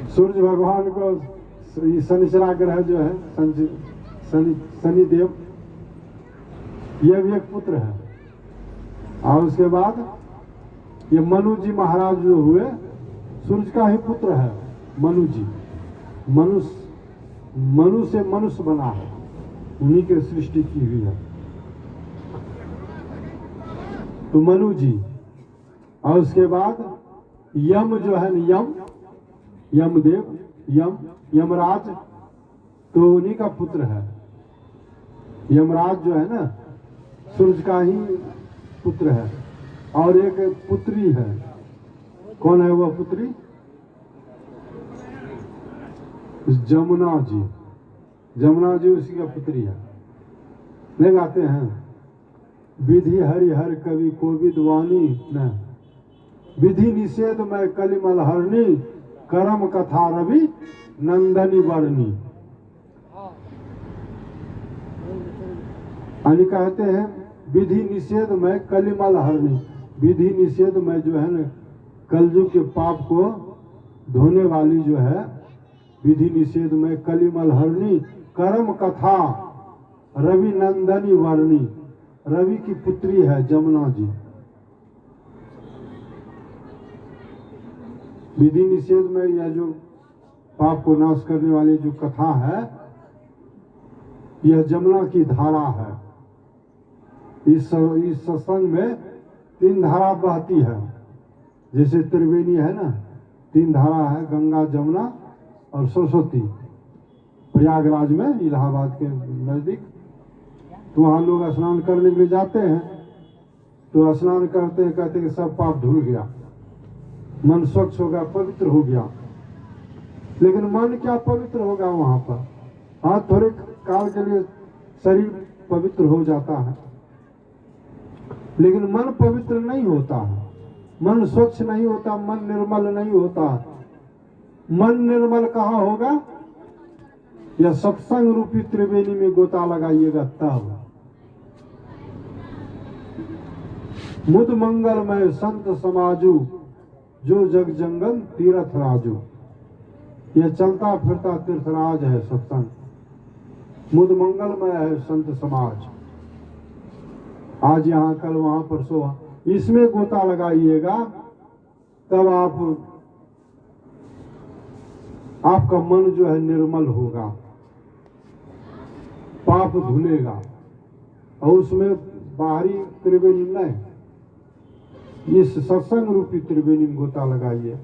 सूर्य भगवान को शनिचरा ग्रह जो है, शनि देव, यह भी एक पुत्र है। और उसके बाद ये मनु जी महाराज जो हुए, सूर्य का ही पुत्र है मनु जी। मनु से मनुष्य बना है, उन्हीं की सृष्टि की हुई है, तो मनु जी। और उसके बाद यम जो है, यमदेव, यमराज, तो उन्हीं का पुत्र है। यमराज जो है ना, सूर्य का ही पुत्र है। और एक पुत्री है, कौन है वह पुत्री? जमुना जी। जमुना जी उसी का पुत्री है। नहीं गाते हैं, विधि हरिहर कवि कोविद वाणी न, विधि निषेध में कलिमल हरणी, करम कथा रवि नंदनी वर्णी। यानी कहते हैं विधि निषेध में कलिमल हरणी, विधि निषेध में जो है ना, कलयुग के पाप को धोने वाली जो है, विधि निषेध में कलिमल हरणी, करम कथा रवि नंदनी वर्णी। रवि की पुत्री है जमुना जी। विधि निषेध में यह जो पाप को नाश करने वाली जो कथा है, यह जमुना की धारा है। इस सत्संग में 3 धारा बहती है, जैसे त्रिवेणी है ना, 3 धारा है, गंगा, जमुना और सरस्वती। प्रयागराज में, इलाहाबाद के नजदीक, तो वहाँ लोग स्नान करने के लिए जाते हैं, तो स्नान करते हैं, कहते हैं कि सब पाप धुल गया, मन स्वच्छ हो गया, पवित्र हो गया। लेकिन मन क्या पवित्र होगा वहाँ पर? हाँ, थोड़े काल के लिए शरीर पवित्र हो जाता है, लेकिन मन पवित्र नहीं होता है, मन स्वच्छ नहीं होता, मन निर्मल नहीं होता। मन निर्मल कहाँ होगा? यह सत्संग रूपी त्रिवेणी में गोता लगाइएगा तब। मुद मंगलमय संत समाजू, जो जग जंगल तीर्थ राजू। यह चलता फिरता तीर्थराज है सत्संग, मुद मंगलमय है संत समाज। आज यहाँ कल वहां परसों वहां, इसमें गोता लगाइएगा तब आपका मन जो है निर्मल होगा, पाप धुलेगा। और उसमें बाहरी त्रिवेणी नहीं, इस सत्संग रूपी त्रिवेणी में गोता लगाइए।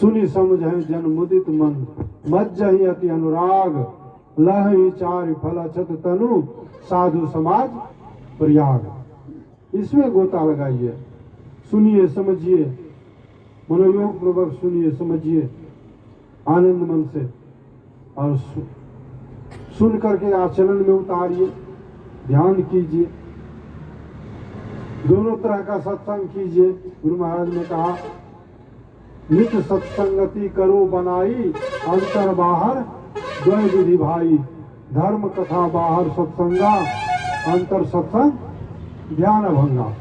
सुनी समझ है जन मुदित मन, मज्जहि अति अनुराग, लहि चारि फल अछत तनु, साधु समाज प्रयाग। इसमें गोता लगाइए, सुनिए समझिए, मनोयोग पूर्वक सुनिए समझिए आनंद मन से, और सुन करके आचरण में उतारिए, ध्यान कीजिए। दोनों तरह का सत्संग कीजिए। गुरु महाराज ने कहा नित्य सत्संगति करो बनाई, अंतर बाहर द्वय विधि भाई। धर्म कथा बाहर सत्संगा, अंतर सत्संग ध्यान भंगा।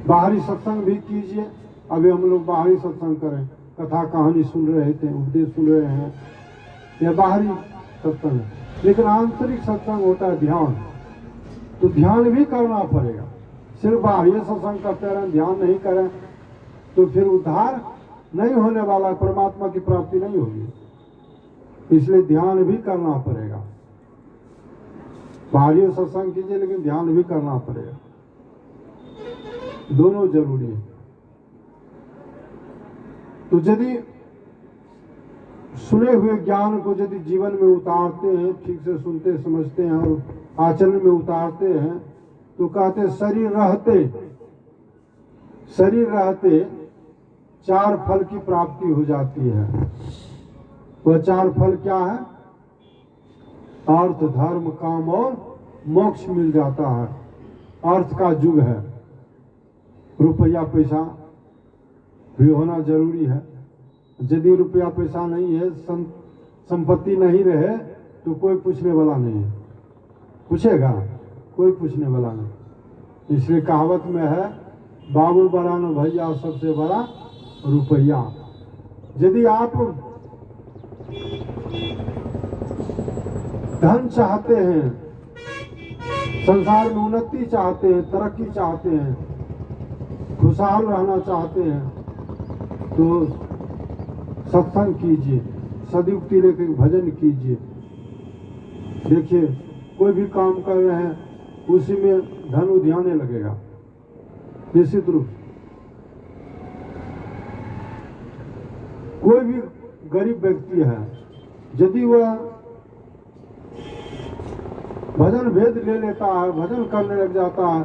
बाहरी सत्संग भी कीजिए। अभी हम लोग बाहरी सत्संग करें, कथा कहानी सुन रहे थे, उपदेश सुन रहे हैं, यह बाहरी सत्संग है। लेकिन आंतरिक सत्संग होता है ध्यान, तो ध्यान भी करना पड़ेगा। सिर्फ बाहरी सत्संग करते रहें, ध्यान नहीं करें तो फिर उद्धार नहीं होने वाला, परमात्मा की प्राप्ति नहीं होगी। इसलिए ध्यान भी करना पड़ेगा। बाहरी सत्संग कीजिए लेकिन ध्यान भी करना पड़ेगा, दोनों जरूरी है। तो यदि सुने हुए ज्ञान को यदि जीवन में उतारते हैं, ठीक से सुनते समझते हैं और आचरण में उतारते हैं, तो कहते शरीर रहते 4 फल की प्राप्ति हो जाती है। वह 4 फल क्या है? अर्थ धर्म काम और मोक्ष मिल जाता है। अर्थ का युग है, रुपया पैसा भी होना जरूरी है। यदि रुपया पैसा नहीं है, संपत्ति नहीं रहे, तो कोई पूछने वाला नहीं है। पूछेगा? कोई पूछने वाला नहीं। इसलिए कहावत में है, बाबू बड़ा न भैया सबसे बड़ा रुपया। यदि आप धन चाहते हैं, संसार में उन्नति चाहते हैं, तरक्की चाहते हैं, खुशहाल रहना चाहते हैं, तो सत्संग कीजिए, सदयुक्ति लेकर भजन कीजिए। देखिए कोई भी काम कर रहे हैं उसी में धन उधियाने लगेगा निश्चित रूप। कोई भी गरीब व्यक्ति है, यदि वह भजन भेद ले लेता है, भजन करने लग जाता है,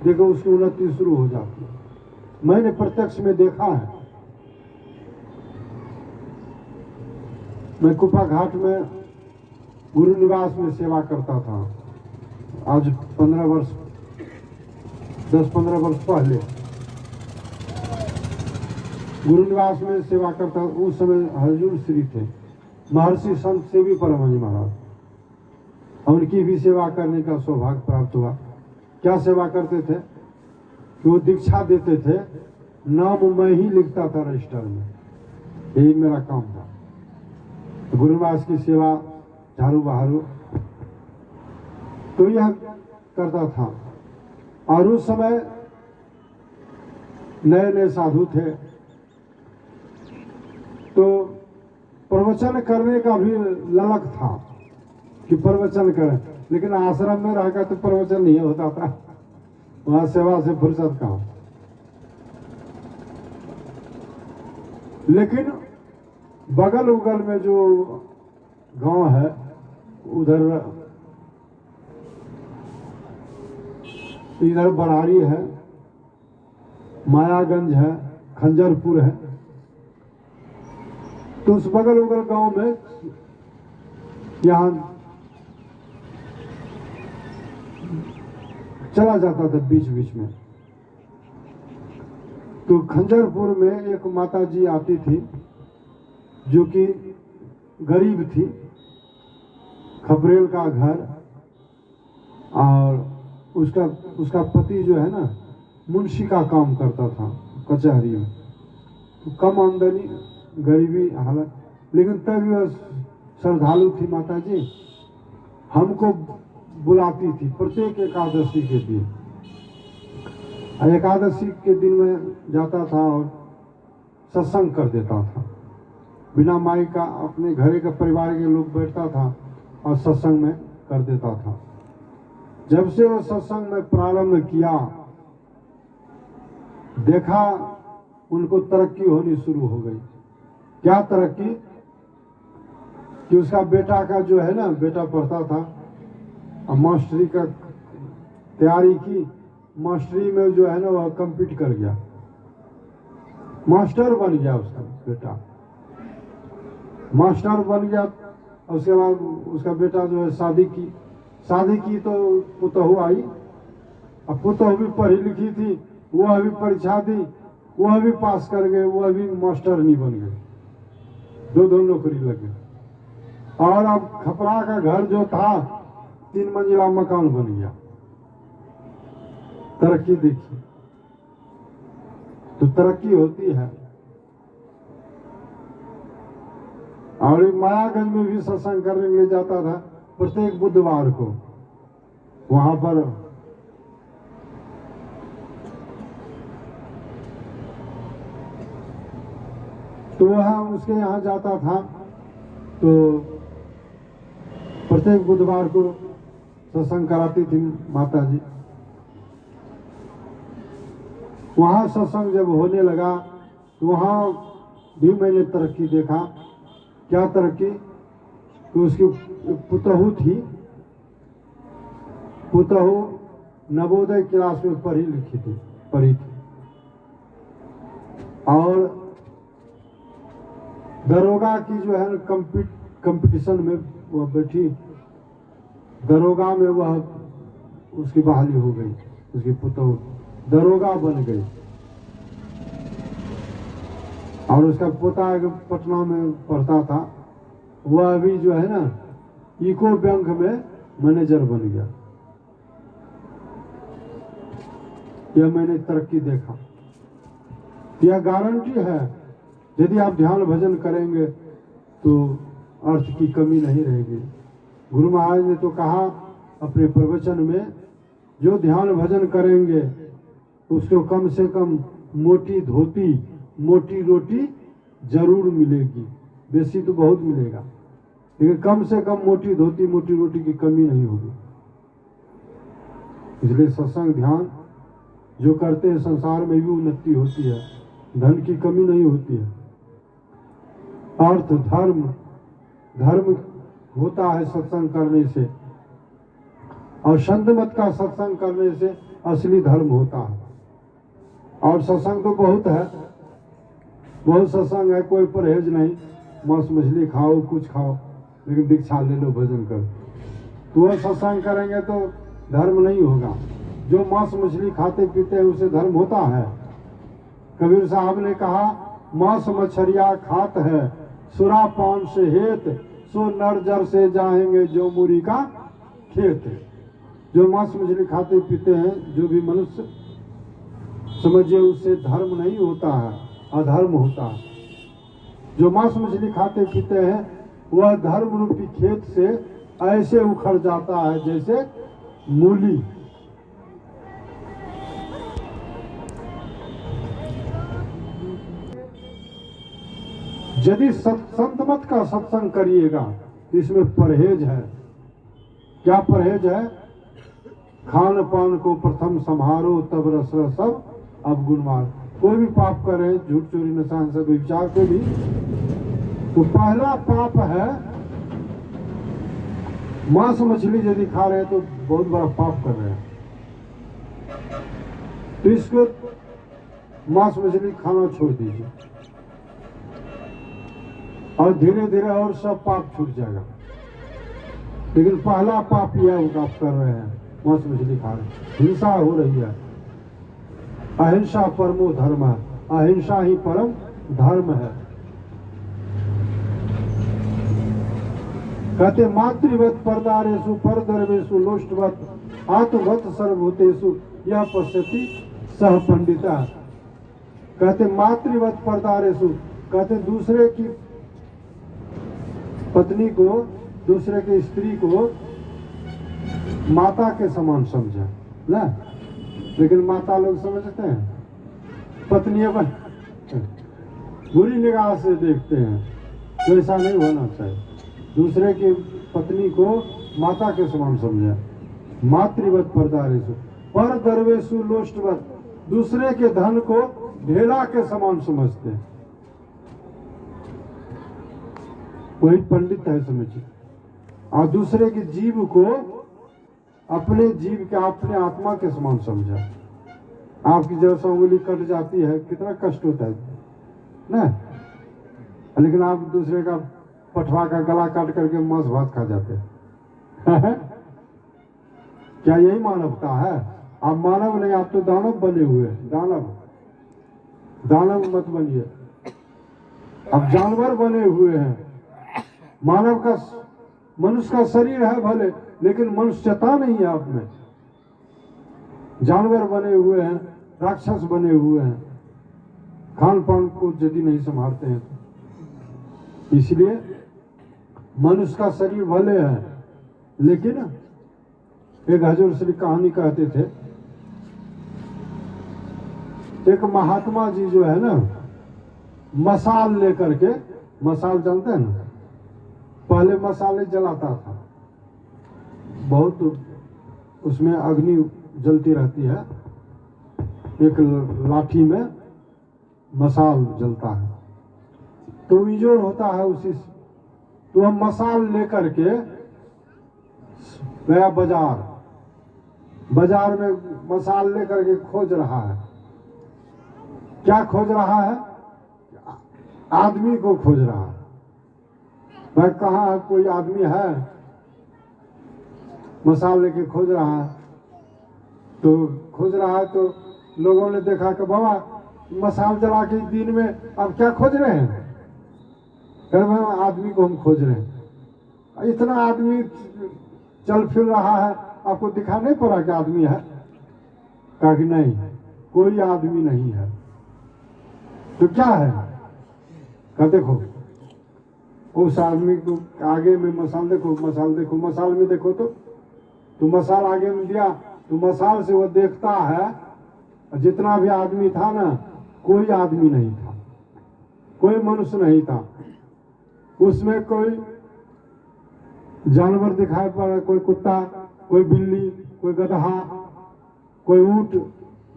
देखो उसकी उन्नति शुरू हो जाती है। मैंने प्रत्यक्ष में देखा है। मैं कुपा घाट में गुरु निवास में सेवा करता था, आज 10-15 वर्ष पहले गुरु निवास में सेवा करता। उस समय हजूर श्री थे, महर्षि संत सेवी परमहंस महाराज, उनकी भी सेवा करने का सौभाग्य प्राप्त हुआ। क्या सेवा करते थे कि वो दीक्षा देते थे, नाम मैं ही लिखता था रजिस्टर में, यही मेरा काम था। तो गुरुनिवास की सेवा, झाड़ू बहारू, तो यह करता था। और उस समय नए नए साधु थे, तो प्रवचन करने का भी ललक था कि प्रवचन करें, लेकिन आश्रम में रहकर तो प्रवचन नहीं होता था, वहां सेवा से फुर्सत कहाँ। लेकिन बगल उगल में जो गांव है, उधर इधर बरारी है, मायागंज है, खंजरपुर है, तो उस बगल उगल गांव में यहाँ चला जाता था बीच बीच में। तो खंजरपुर में एक माता जी आती थी जो कि गरीब थी, खपरेल का घर, और उसका पति जो है ना मुंशी का काम करता था, कचहरी में, तो कम आमदनी, गरीबी हालत, लेकिन तभी वह श्रद्धालु थी माता जी, हमको बुलाती थी प्रत्येक एकादशी के दिन। एकादशी के दिन में जाता था और सत्संग कर देता था, बिना माई का अपने घरे का परिवार के लोग बैठता था और सत्संग में कर देता था। जब से वो सत्संग में प्रारंभ किया, देखा उनको तरक्की होनी शुरू हो गई। क्या तरक्की? कि उसका बेटा का जो है ना, बेटा पढ़ता था और मास्टरी का तैयारी की, मास्टरी में जो है ना वह कम्पीट कर गया, मास्टर बन गया उसका बेटा, मास्टर बन गया। उसके बाद उसका बेटा जो है शादी की तो पुतहू आई, और पुतहू भी पढ़ी लिखी थी, वह भी परीक्षा दी, वह भी पास कर गए, वह भी मास्टर नहीं बन गए, दो नौकरी लग गए। और अब खपरा का घर जो था 3 मंजिला मकान बन गया। तरक्की देखिए, तो तरक्की होती है। और मायागंज में भी सत्संग करने के लिए जाता था प्रत्येक बुधवार को। वहां पर तो वह उसके यहाँ जाता था, तो प्रत्येक बुधवार को सत्संग कराती थी माता जी। वहां सत्संग जब होने लगा तो वहां भी मैंने तरक्की देखा। क्या तरक्की? तो उसकी पुतहू थी, पुतहू नवोदय क्लास में पढ़ी थी, और दरोगा की जो है कंपटीशन में वह बैठी, दरोगा में वह उसकी बहाली हो गई, उसकी पुतहू दरोगा बन गई। और उसका पोता पटना में पढ़ता था, वह अभी जो है ना इको बैंक में मैनेजर बन गया। यह मैंने तरक्की देखा। यह गारंटी है, यदि आप ध्यान भजन करेंगे तो अर्थ की कमी नहीं रहेगी। गुरु महाराज ने तो कहा अपने प्रवचन में, जो ध्यान भजन करेंगे उसको कम से कम मोटी धोती मोटी रोटी जरूर मिलेगी, बेसी तो बहुत मिलेगा, लेकिन कम से कम मोटी धोती मोटी रोटी की कमी नहीं होगी। इसलिए सत्संग ध्यान जो करते हैं संसार में भी उन्नति होती है, धन की कमी नहीं होती है। अर्थ धर्म होता है सत्संग करने से, और संत मत का सत्संग करने से असली धर्म होता है। और सत्संग तो बहुत है, बहुत सत्संग है, कोई परहेज नहीं, मांस मछली खाओ कुछ खाओ, लेकिन दीक्षा ले लो भजन करो, तो वह सत्संग करेंगे तो धर्म नहीं होगा। जो मांस मछली खाते पीते हैं उसे धर्म होता है। कबीर साहब ने कहा, मांस मछलिया खात है सुरा पान से हेत, सो नर जर से जाएंगे जो मुरी का खेत। जो मांस मछली खाते पीते हैं, जो भी मनुष्य, समझिए उससे धर्म नहीं होता है, अधर्म होता है। जो मांस मछली खाते पीते हैं वह धर्म रूपी खेत से ऐसे उखड़ जाता है जैसे मूली। यदि संत मत का सत्संग करिएगा तो इसमें परहेज है। क्या परहेज है? खान पान को प्रथम संहारो तब रस सब अब गुणमार। कोई भी पाप करे, झूठ चोरी नशा हिंसा विचार से भी, तो पहला पाप है मांस मछली यदि खा रहे हैं तो बहुत बड़ा पाप कर रहे हैं। तो इसको मांस मछली खाना छोड़ दीजिए और धीरे धीरे और सब पाप छूट जाएगा। लेकिन पहला पाप यह आप कर रहे हैं, मांस मछली खा रहे हैं, हिंसा हो रही है। अहिंसा परमो धर्म है, अहिंसा ही परम धर्म है। कहते मातृवत परदारेषु परदर्वेषु लोष्टवत आत्मवत सर्वभूतेषु यह पश्यति सह पंडिता। कहते मातृवत परदारेषु, कहते दूसरे की पत्नी को, दूसरे की स्त्री को माता के समान समझा ना, लेकिन माता लोग समझते हैं पत्नियां बन बुरी निगाह से देखते हैं, तो ऐसा नहीं होना चाहिए। दूसरे की पत्नी को माता के समान समझा। मातृवत परदारेषु पर दरवेशु लोष्टवत, दूसरे के धन को ढेला के समान समझते हैं। वही पंडित है समझिए। और दूसरे के जीव को अपने जीव के, अपने आत्मा के समान समझा। आपकी जैसा उंगली कट जाती है कितना कष्ट होता है ना, लेकिन आप दूसरे का पठवा का गला काट करके मांस भात खा जाते हैं। क्या यही मानवता है? आप मानव नहीं, आप तो दानव बने हुए हैं। दानव मत बनिए, आप जानवर बने हुए हैं। मानव का, मनुष्य का शरीर है भले, लेकिन मनुष्यता नहीं है आप में। जानवर बने हुए हैं, राक्षस बने हुए हैं, खान पान को यदि नहीं संभालते हैं तो। इसलिए मनुष्य का शरीर भले है, लेकिन एक हजूर श्री कहानी कहते थे, एक महात्मा जी जो है ना, मसाल लेकर के, मसाल जानते हैं ना, पहले मसाले जलाता था, बहुत उसमें अग्नि जलती रहती है, एक लाठी में मसाल जलता है, तो इजोर होता है उसी से। तो हम मसाल लेकर के गया बाजार में मसाल लेकर के खोज रहा है। क्या खोज रहा है? आदमी को खोज रहा है। भाई कहाँ कोई आदमी है? मसाल लेके खोज रहा है। तो खोज रहा है तो लोगों ने देखा कि बाबा मसाल जला के दिन में अब क्या खोज रहे हैं? फिर आदमी को हम खोज रहे हैं। इतना आदमी चल फिर रहा है, आपको दिखा नहीं पड़ा कि आदमी है? कहा कि नहीं, कोई आदमी नहीं है। तो क्या है? कहा देखो उस आदमी को आगे में मसाल देखो, मसाल देखो, मसाल में देखो तो मसाल आगे में दिया, तो मसाल से वो देखता है जितना भी आदमी था ना, कोई आदमी नहीं था, कोई मनुष्य नहीं था। उसमें कोई जानवर दिखाई पड़ा, कोई कुत्ता, कोई बिल्ली, कोई गधा, कोई ऊंट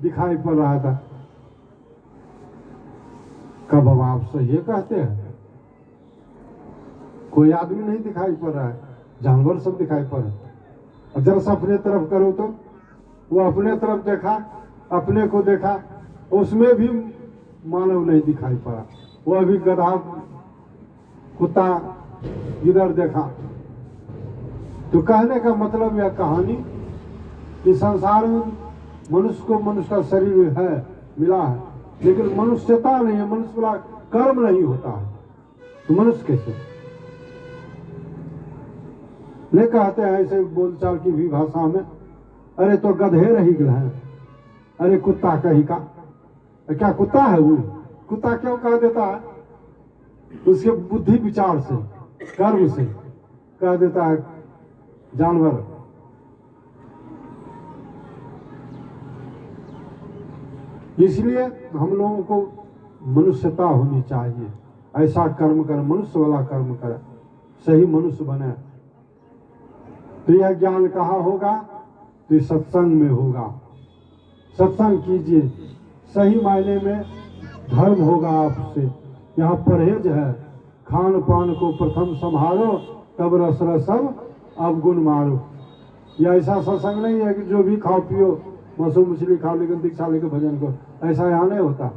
दिखाई पड़ रहा था। कब अब आप सही कहते हैं? कोई आदमी नहीं दिखाई पड़ रहा है, जानवर सब दिखाई पड़ रहा है। और जरा सा अपने तरफ करो तो वो अपने तरफ देखा, अपने को देखा, उसमें भी मानव नहीं दिखाई पड़ा। वो अभी गधा, कुत्ता इधर देखा। तो कहने का मतलब यह कहानी कि संसार में मनुष्य को मनुष्य का शरीर है, मिला है, लेकिन मनुष्यता नहीं है, मनुष्य वाला कर्म नहीं होता है। तो मनुष्य कैसे? नहीं कहते हैं ऐसे बोलचाल की भी भाषा में, अरे तो गधे रही गए, अरे कुत्ता कहीं का, क्या कुत्ता है वो? कुत्ता क्यों कह देता है? उसके बुद्धि विचार से, कर्म से कह देता है जानवर। इसलिए हम लोगों को मनुष्यता होनी चाहिए। ऐसा कर्म कर, मनुष्य वाला कर्म करे, सही मनुष्य बने। तो यह ज्ञान कहाँ होगा? तो सत्संग में होगा। सत्संग कीजिए, सही मायने में धर्म होगा आपसे। यहाँ परहेज है, खान पान को प्रथम संभालो, तब रस रस सब अवगुण मारो। यह ऐसा सत्संग नहीं है कि जो भी खाओ पियो, मांसू मछली खाओ, लेकिन दीक्षा लेकर भजन करो। ऐसा यहाँ नहीं होता।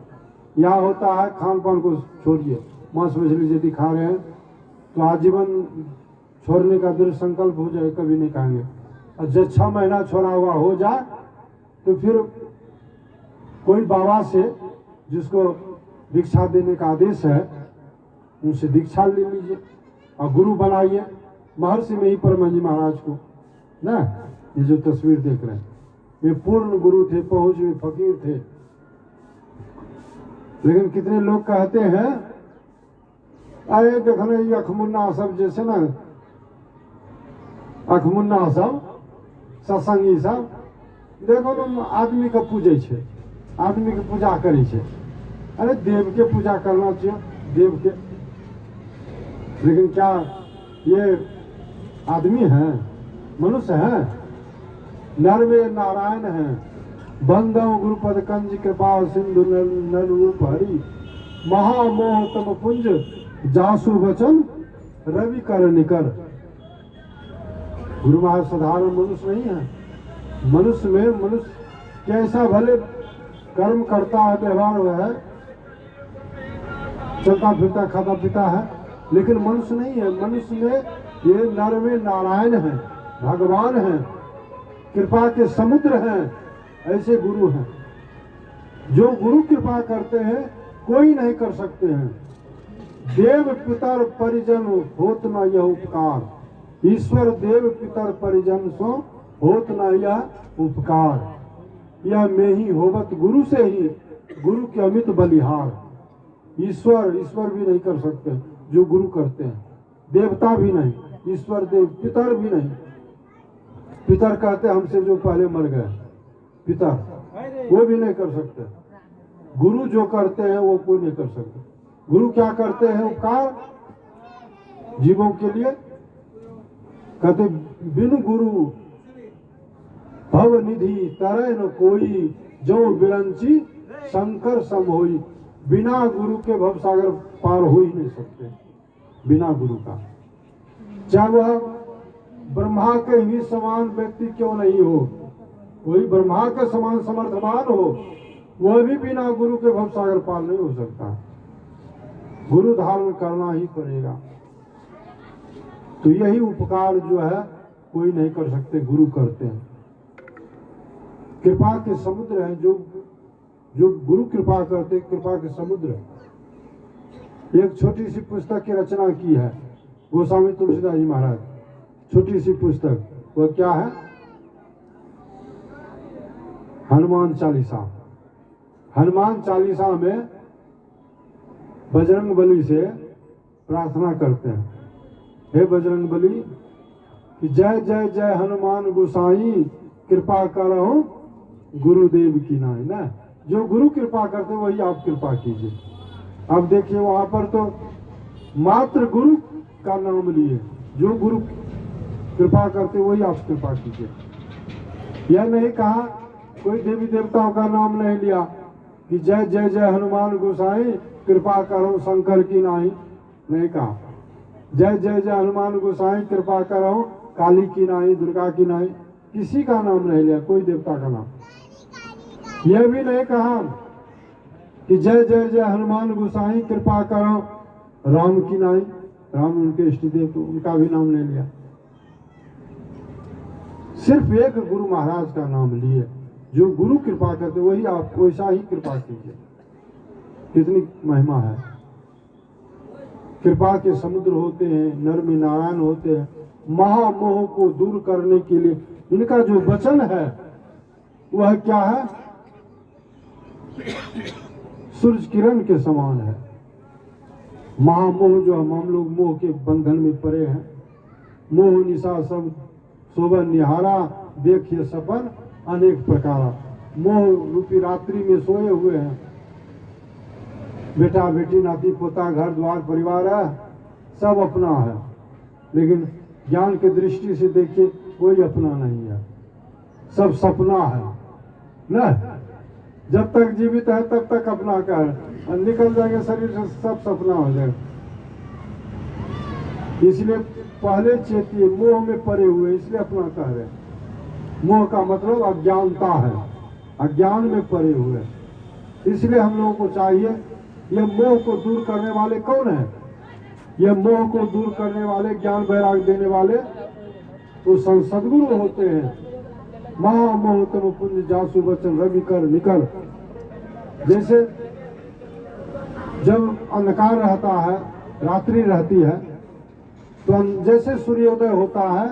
यहाँ होता है खान पान को छोड़िए, मांस मछली यदि खा रहे हैं तो आजीवन छोड़ने का दृढ़ संकल्प हो जाए, कभी नहीं खाएंगे। और जब 6 महीना छोड़ा हुआ हो जाए तो फिर कोई बाबा से, जिसको दीक्षा देने का आदेश है, उनसे दीक्षा ले लीजिए और गुरु बनाइए। महर्षि में ही परम जी महाराज को ना, ये जो तस्वीर देख रहे हैं, ये पूर्ण गुरु थे, पहुंच में फकीर थे। लेकिन कितने लोग कहते हैं अरे देखो ये अखमुन्ना सब जैसे ना अखमुन्ना सब सत्संगी सब देखो तुम आदमी के पूजे छे, आदमी के पूजा करे छे। अरे देव के पूजा करना चाहिए, देव के। लेकिन क्या ये आदमी है, मनुष्य है? नर में नारायण है। बंदव गुरुपद कंज कृपा सिंधु नर रूप हरि महामोह तम पुंज जासु वचन रवि कर निकर। गुरु महाराज साधारण मनुष्य नहीं है। मनुष्य में मनुष्य कैसा भले कर्म करता है, व्यवहार हुआ है, चलता फिरता खाता पीता है, लेकिन मनुष्य नहीं है। मनुष्य में ये नर में नारायण है, भगवान है, कृपा के समुद्र हैं। ऐसे गुरु हैं जो गुरु कृपा करते हैं, कोई नहीं कर सकते हैं। देव पितर परिजन होत न यह उपकार। ईश्वर देव पितर परिजन सो होत न यह उपकार। यह में ही होवत गुरु से ही, गुरु के अमित बलिहार। ईश्वर भी नहीं कर सकते जो गुरु करते हैं, देवता भी नहीं, ईश्वर देव, पितर भी नहीं। पितर कहते हमसे जो पहले मर गए, पितर, वो भी नहीं कर सकते। गुरु जो करते हैं वो कोई नहीं कर सकते। गुरु क्या करते हैं? उपकार जीवों के लिए। कहते बिनु गुरु भव निधि तरह न कोई, जो बिरंची शंकर सम होई। बिना गुरु के भव सागर पार हो ही नहीं सकते, बिना गुरु का। चाहे वह ब्रह्मा के ही समान व्यक्ति क्यों नहीं हो, कोई ब्रह्मा के समान समर्थमान हो, वह भी बिना गुरु के भव सागर पार नहीं हो सकता। गुरु धारण करना ही पड़ेगा। तो यही उपकार जो है कोई नहीं कर सकते, गुरु करते हैं। कृपा के समुद्र हैं जो गुरु कृपा करते, कृपा के समुद्र है। एक छोटी सी पुस्तक की रचना की है गोस्वामी तुलसीदास जी महाराज। छोटी सी पुस्तक, वह क्या है? हनुमान चालीसा। हनुमान चालीसा में बजरंग बली से प्रार्थना करते हैं, हे बजरंग बली कि जय जय जय हनुमान गोसाई, कृपा करो गुरुदेव की नाई। ना, जो गुरु कृपा करते वही आप कृपा कीजिए। अब देखिए वहां पर तो मात्र गुरु का नाम लिए, जो गुरु कृपा करते वही आप कृपा कीजिए। यह नहीं कहा, कोई देवी देवताओं का नाम नहीं लिया कि जय जय जय हनुमान गोसाई, कृपा करो शंकर की नाई। नहीं कहा जय जय जय हनुमान गोसाई, कृपा करो काली की नाई, दुर्गा की नाई। किसी का नाम नहीं लिया, कोई देवता का नाम। यह भी नहीं कहा कि जय जय जय हनुमान गोसाई, कृपा करो राम की नाई। राम उनके इष्ट देव, तो उनका भी नाम नहीं लिया। सिर्फ एक गुरु महाराज का नाम लिए, जो गुरु कृपा करते वही आप वैसा ही कृपा कीजिए। कितनी महिमा है। कृपा के समुद्र होते हैं, नर में नारायण होते हैं। महामोह को दूर करने के लिए इनका जो वचन है वह क्या है? सूरज किरण के समान है। महामोह जो हम लोग मोह के बंधन में पड़े हैं। मोह निशा सब शोभन निहारा, देखिए सपन अनेक प्रकारा। मोह रूपी रात्रि में सोए हुए हैं। बेटा बेटी नाती पोता घर द्वार परिवार है, सब अपना है, लेकिन ज्ञान के दृष्टि से देखिए कोई अपना नहीं है, सब सपना है ना। जब तक जीवित है तब तक अपना का है, और निकल जाएंगे शरीर से सब सपना हो जाएगा। इसलिए पहले चेतिए, मोह में पड़े हुए इसलिए अपना कह रहे। मोह का मतलब अज्ञानता है, अज्ञान में पड़े हुए। इसलिए हम लोगों को चाहिए, यह मोह को दूर करने वाले कौन है? यह मोह को दूर करने वाले, ज्ञान वैराग देने वाले तो सदगुरु होते हैं। महामोह तम पुंज जासु वचन रवि कर निकल। जैसे जब अंधकार रहता है, रात्रि रहती है, तो जैसे सूर्योदय होता है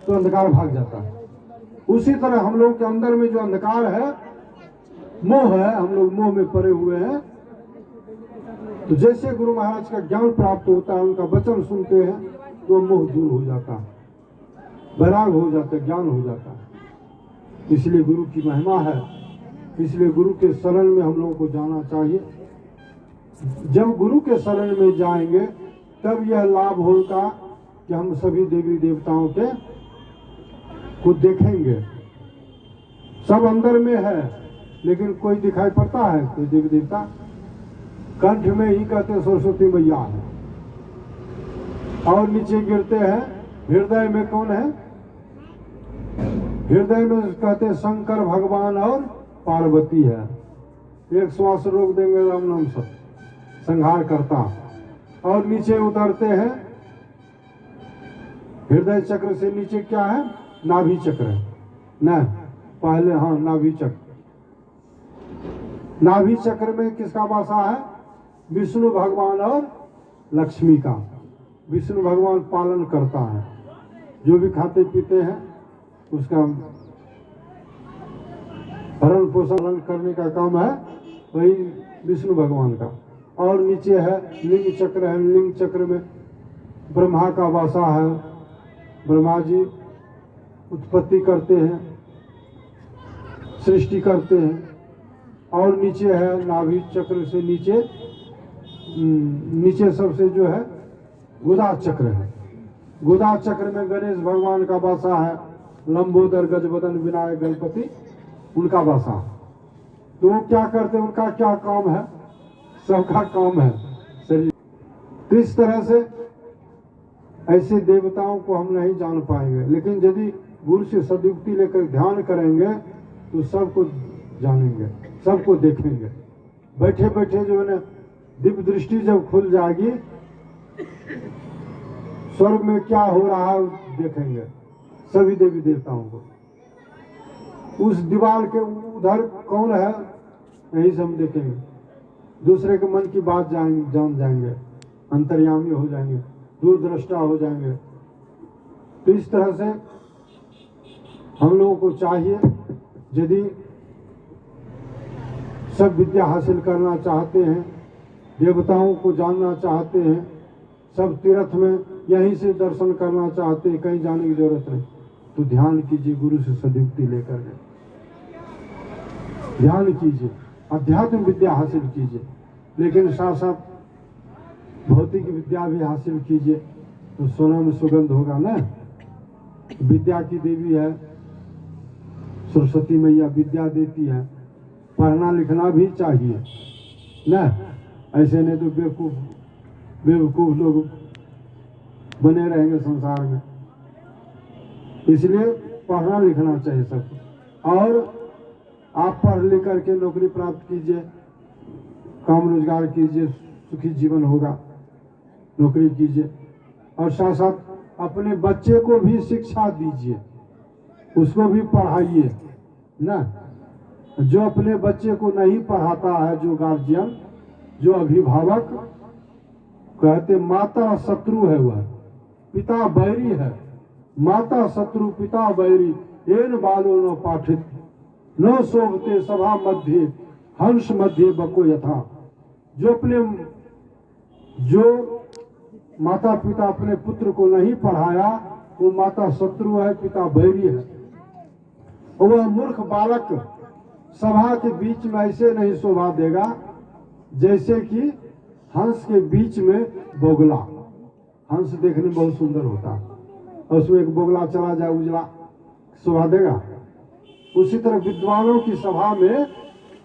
तो अंधकार भाग जाता है। उसी तरह हम लोग के अंदर में जो अंधकार है, मोह है, हम लोग मोह में पड़े हुए हैं, तो जैसे गुरु महाराज का ज्ञान प्राप्त होता है, उनका वचन सुनते हैं तो मोह दूर हो जाता है, वैराग हो जाता है, ज्ञान हो जाता है। इसलिए गुरु की महिमा है, इसलिए गुरु के शरण में हम लोगों को जाना चाहिए। जब गुरु के शरण में जाएंगे तब यह लाभ होगा कि हम सभी देवी देवताओं के को देखेंगे। सब अंदर में है, लेकिन कोई दिखाई पड़ता है? कोई देवी देवता कंठ में ही कहते सरस्वती मैया है, और नीचे गिरते हैं हृदय में कौन है? हृदय में कहते शंकर भगवान और पार्वती है। एक श्वास रोक देंगे राम नाम से संहार करता, और नीचे उतरते हैं हृदय चक्र से नीचे क्या है? नाभि चक्र है न, पहले हाँ नाभि चक्र। नाभि चक्र में किसका वासा है? विष्णु भगवान और लक्ष्मी का। विष्णु भगवान पालन करता है, जो भी खाते पीते हैं उसका भरण पोषण करने का काम है वही विष्णु भगवान का। और नीचे है लिंग चक्र है, लिंग चक्र में ब्रह्मा का वासा है। ब्रह्मा जी उत्पत्ति करते हैं, सृष्टि करते हैं। और नीचे है नाभि चक्र से नीचे, नीचे सबसे जो है गुदा चक्र है। गुदा चक्र में गणेश भगवान का वासा है, लंबोदर गजबदन विनायक गणपति उनका वासा। तो वो क्या करते हैं? उनका क्या काम है? सबका काम है शरीर। तो इस तरह से ऐसे देवताओं को हम नहीं जान पाएंगे, लेकिन यदि गुरु से सदुक्ति लेकर ध्यान करेंगे तो सबको जानेंगे, सबको देखेंगे। बैठे बैठे जो है ना दिव्य दृष्टि जब खुल जाएगी, स्वर्ग में क्या हो रहा है देखेंगे सभी देवी देवताओं को। उस दीवार के उधर कौन है यही सब हम देखेंगे। दूसरे के मन की बात जान जाएंगे, अंतर्यामी हो जाएंगे, दूरदृष्टा हो जाएंगे। तो इस तरह से हम लोगों को चाहिए, यदि सब विद्या हासिल करना चाहते हैं, देवताओं को जानना चाहते हैं, सब तीर्थ में यहीं से दर्शन करना चाहते हैं, कहीं जाने की जरूरत नहीं, तो ध्यान कीजिए, गुरु से सदुक्ति लेकर के ध्यान कीजिए, अध्यात्म विद्या हासिल कीजिए। लेकिन साथ साथ भौतिक विद्या भी हासिल कीजिए, तो सोना में सुगंध होगा ना। विद्या की देवी है सरस्वती मैया, विद्या देती है। पढ़ना लिखना भी चाहिए ना, ऐसे नहीं तो बेवकूफ लोग बने रहेंगे संसार में। इसलिए पढ़ना लिखना चाहिए सबको। और आप पढ़ लिख करके नौकरी प्राप्त कीजिए, काम रोजगार कीजिए, सुखी जीवन होगा। नौकरी कीजिए और साथ साथ अपने बच्चे को भी शिक्षा दीजिए, उसको भी पढ़ाइए ना। जो अपने बच्चे को नहीं पढ़ाता है, जो गार्जियन, जो अभिभावक, कहते माता शत्रु है, वह पिता बैरी है। माता शत्रु पिता बैरी, एन बालो न पाठित न शोभते सभा मध्य हंस मध्य बको यथा। जो माता पिता अपने पुत्र को नहीं पढ़ाया, वो माता शत्रु है, पिता बैरी है। और वह मूर्ख बालक सभा के बीच में ऐसे नहीं शोभा देगा जैसे कि हंस के बीच में बोगला। हंस देखने में बहुत सुंदर होता है, और उसमें एक बोगला चला जाए उजला, शोभा देगा। उसी तरह विद्वानों की सभा में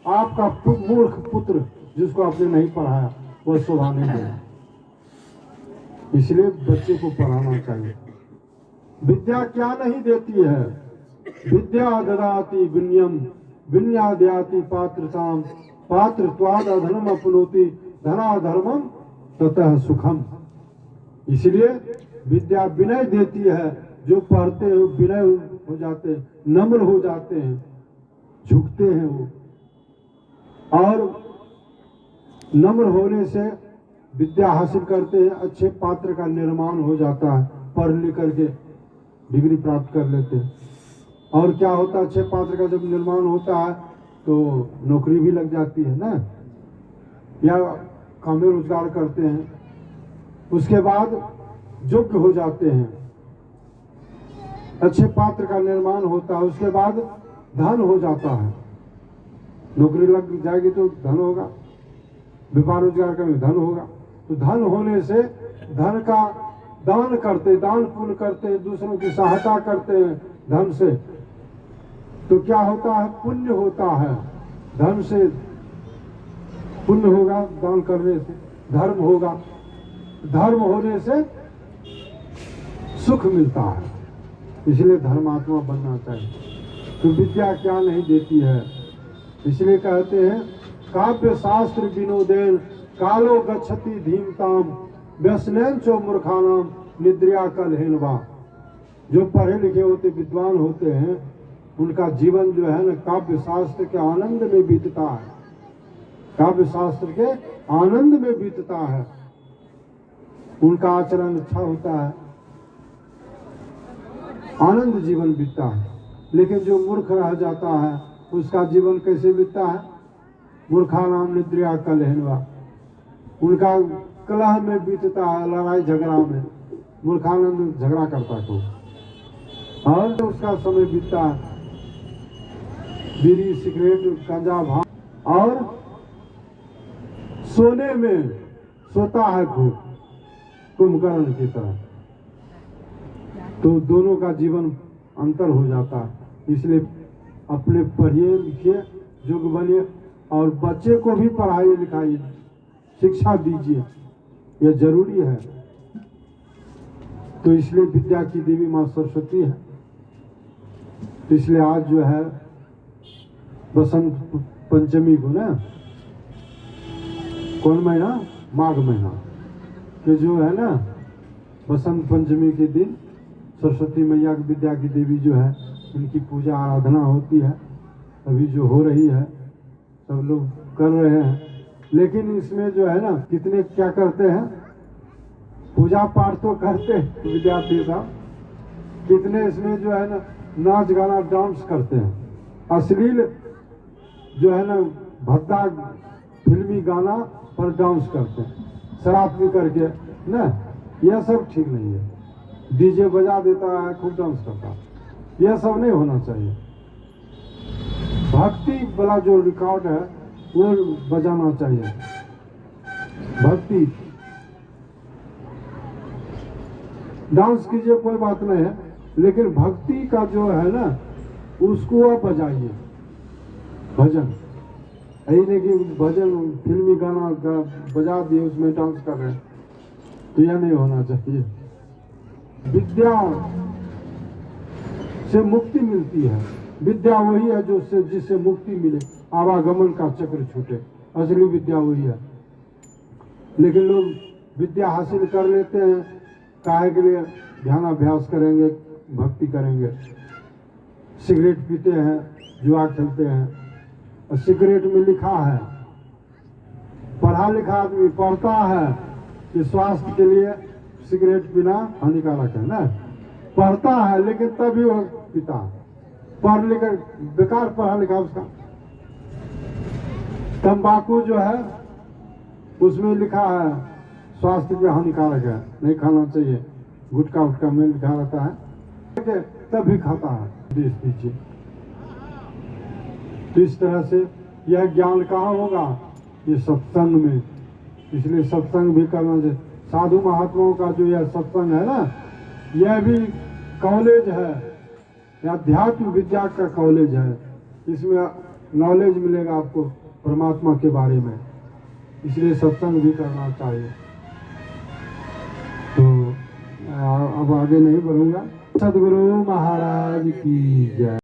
आपका मूर्ख पुत्र जिसको आपने नहीं पढ़ाया, वह शोभा नहीं देगा। इसलिए बच्चे को पढ़ाना चाहिए। विद्या क्या नहीं देती है? विद्या ददाति विनयम विनयादयाति पात्रताम पात्रत्वाद अधर्म अपनोति धनाधर्मम ततः सुखम। इसलिए विद्या विनय देती है। जो पढ़ते हैं विनय हो जाते हैं, नम्र हो जाते हैं, झुकते हैं वो। और नम्र होने से विद्या हासिल करते हैं, अच्छे पात्र का निर्माण हो जाता है, पढ़ लिख करके डिग्री प्राप्त कर लेते हैं। और क्या होता है, अच्छे पात्र का जब निर्माण होता है तो नौकरी भी लग जाती है ना, या कामे रोजगार करते हैं, उसके बाद योग्य हो जाते हैं, अच्छे पात्र का निर्माण होता है, उसके बाद धन हो जाता है। नौकरी लग जाएगी तो धन होगा, व्यापार रोजगार करेंगे धन होगा। तो धन होने से धन का दान करते, दान पुण्य करते, दूसरों की सहायता करते हैं धन से, तो क्या होता है? पुण्य होता है। धन से पुण्य होगा, दान करने से धर्म होगा, धर्म होने से सुख मिलता है। इसलिए धर्मात्मा बनना चाहिए। तो विद्या क्या नहीं देती है, इसलिए कहते हैं काव्य शास्त्र विनोदेन कालो गच्छति धीमताम व्यसनेन चो मूर्खानाम निद्रिया कलहेनवा। जो पढ़े लिखे होते, विद्वान होते हैं, उनका जीवन जो है ना काव्य शास्त्र के आनंद में बीतता है, काव्य शास्त्र के आनंद में बीतता है, उनका आचरण अच्छा होता है, आनंद जीवन बीतता है। लेकिन जो मूर्ख रह जाता है उसका जीवन कैसे बीतता है? मूर्खा नाम निद्रिया कलहेनवा, उनका कलह में बीतता है, लड़ाई झगड़ा में। मूर्खानंद झगड़ा करता को, और उसका समय बीतता है बीड़ी सिगरेट गांजा भांग, और सोने में सोता है खूब कुंभकर्ण की तरह। तो दोनों का जीवन अंतर हो जाता है। इसलिए अपने पढ़िए लिखिए, योग्य बनिए, और बच्चे को भी पढ़ाइए लिखाइए, शिक्षा दीजिए, यह जरूरी है। तो इसलिए विद्या की देवी माँ सरस्वती है। तो इसलिए आज जो है बसंत पंचमी को ना, कौन महीना? माघ महीना के जो है ना बसंत पंचमी के दिन सरस्वती मैया की विद्या की देवी जो है, इनकी पूजा आराधना होती है। अभी जो हो रही है सब लोग कर रहे हैं, लेकिन इसमें जो है ना कितने क्या करते हैं, पूजा पाठ तो करते हैं विद्यार्थी साहब, कितने इसमें जो है ना नाच गाना डांस करते हैं, अश्लील जो है ना भद्दा फिल्मी गाना पर डांस करते हैं, शराब पी करके ना। यह सब ठीक नहीं है। डीजे बजा देता है, खूब डांस करता है, यह सब नहीं होना चाहिए। भक्ति वाला जो रिकॉर्ड है वो बजाना चाहिए। भक्ति डांस कीजिए, कोई बात नहीं है, लेकिन भक्ति का जो है ना उसको आप बजाइए, भजन। यही नहीं कि भजन फिल्मी गाना बजा दिए उसमें डांस कर रहे हैं, तो यह नहीं होना चाहिए। विद्या से मुक्ति मिलती है। विद्या वही है जो जिससे मुक्ति मिले, आवागमन का चक्र छूटे, असली विद्या वही है। लेकिन लोग विद्या हासिल कर लेते हैं, काहे के लिए? ध्यानाभ्यास करेंगे, भक्ति करेंगे, सिगरेट पीते हैं, जुआ खेलते हैं। और सिगरेट में लिखा है, पढ़ा लिखा आदमी पढ़ता है कि स्वास्थ्य के लिए सिगरेट पीना हानिकारक है ना, पढ़ता है, लेकिन तभी वो पीता है। पढ़ लिख बेकार पढ़ा लिखा उसका। तंबाकू जो है उसमें लिखा है स्वास्थ्य के हानिकारक है, नहीं खाना चाहिए, गुटखा उटका में लिखा रहता है, तभी खाता है। देश दीजिए। तो इस तरह से यह ज्ञान कहाँ होगा? ये सत्संग में। इसलिए सत्संग भी करना चाहिए। साधु महात्माओं का जो यह सत्संग है ना, यह भी कॉलेज है, अध्यात्म विद्या का कॉलेज है। इसमें नॉलेज मिलेगा आपको परमात्मा के बारे में, इसलिए सत्संग भी करना चाहिए। तो अब आगे नहीं बढ़ूंगा। सद्गुरु महाराज की जय।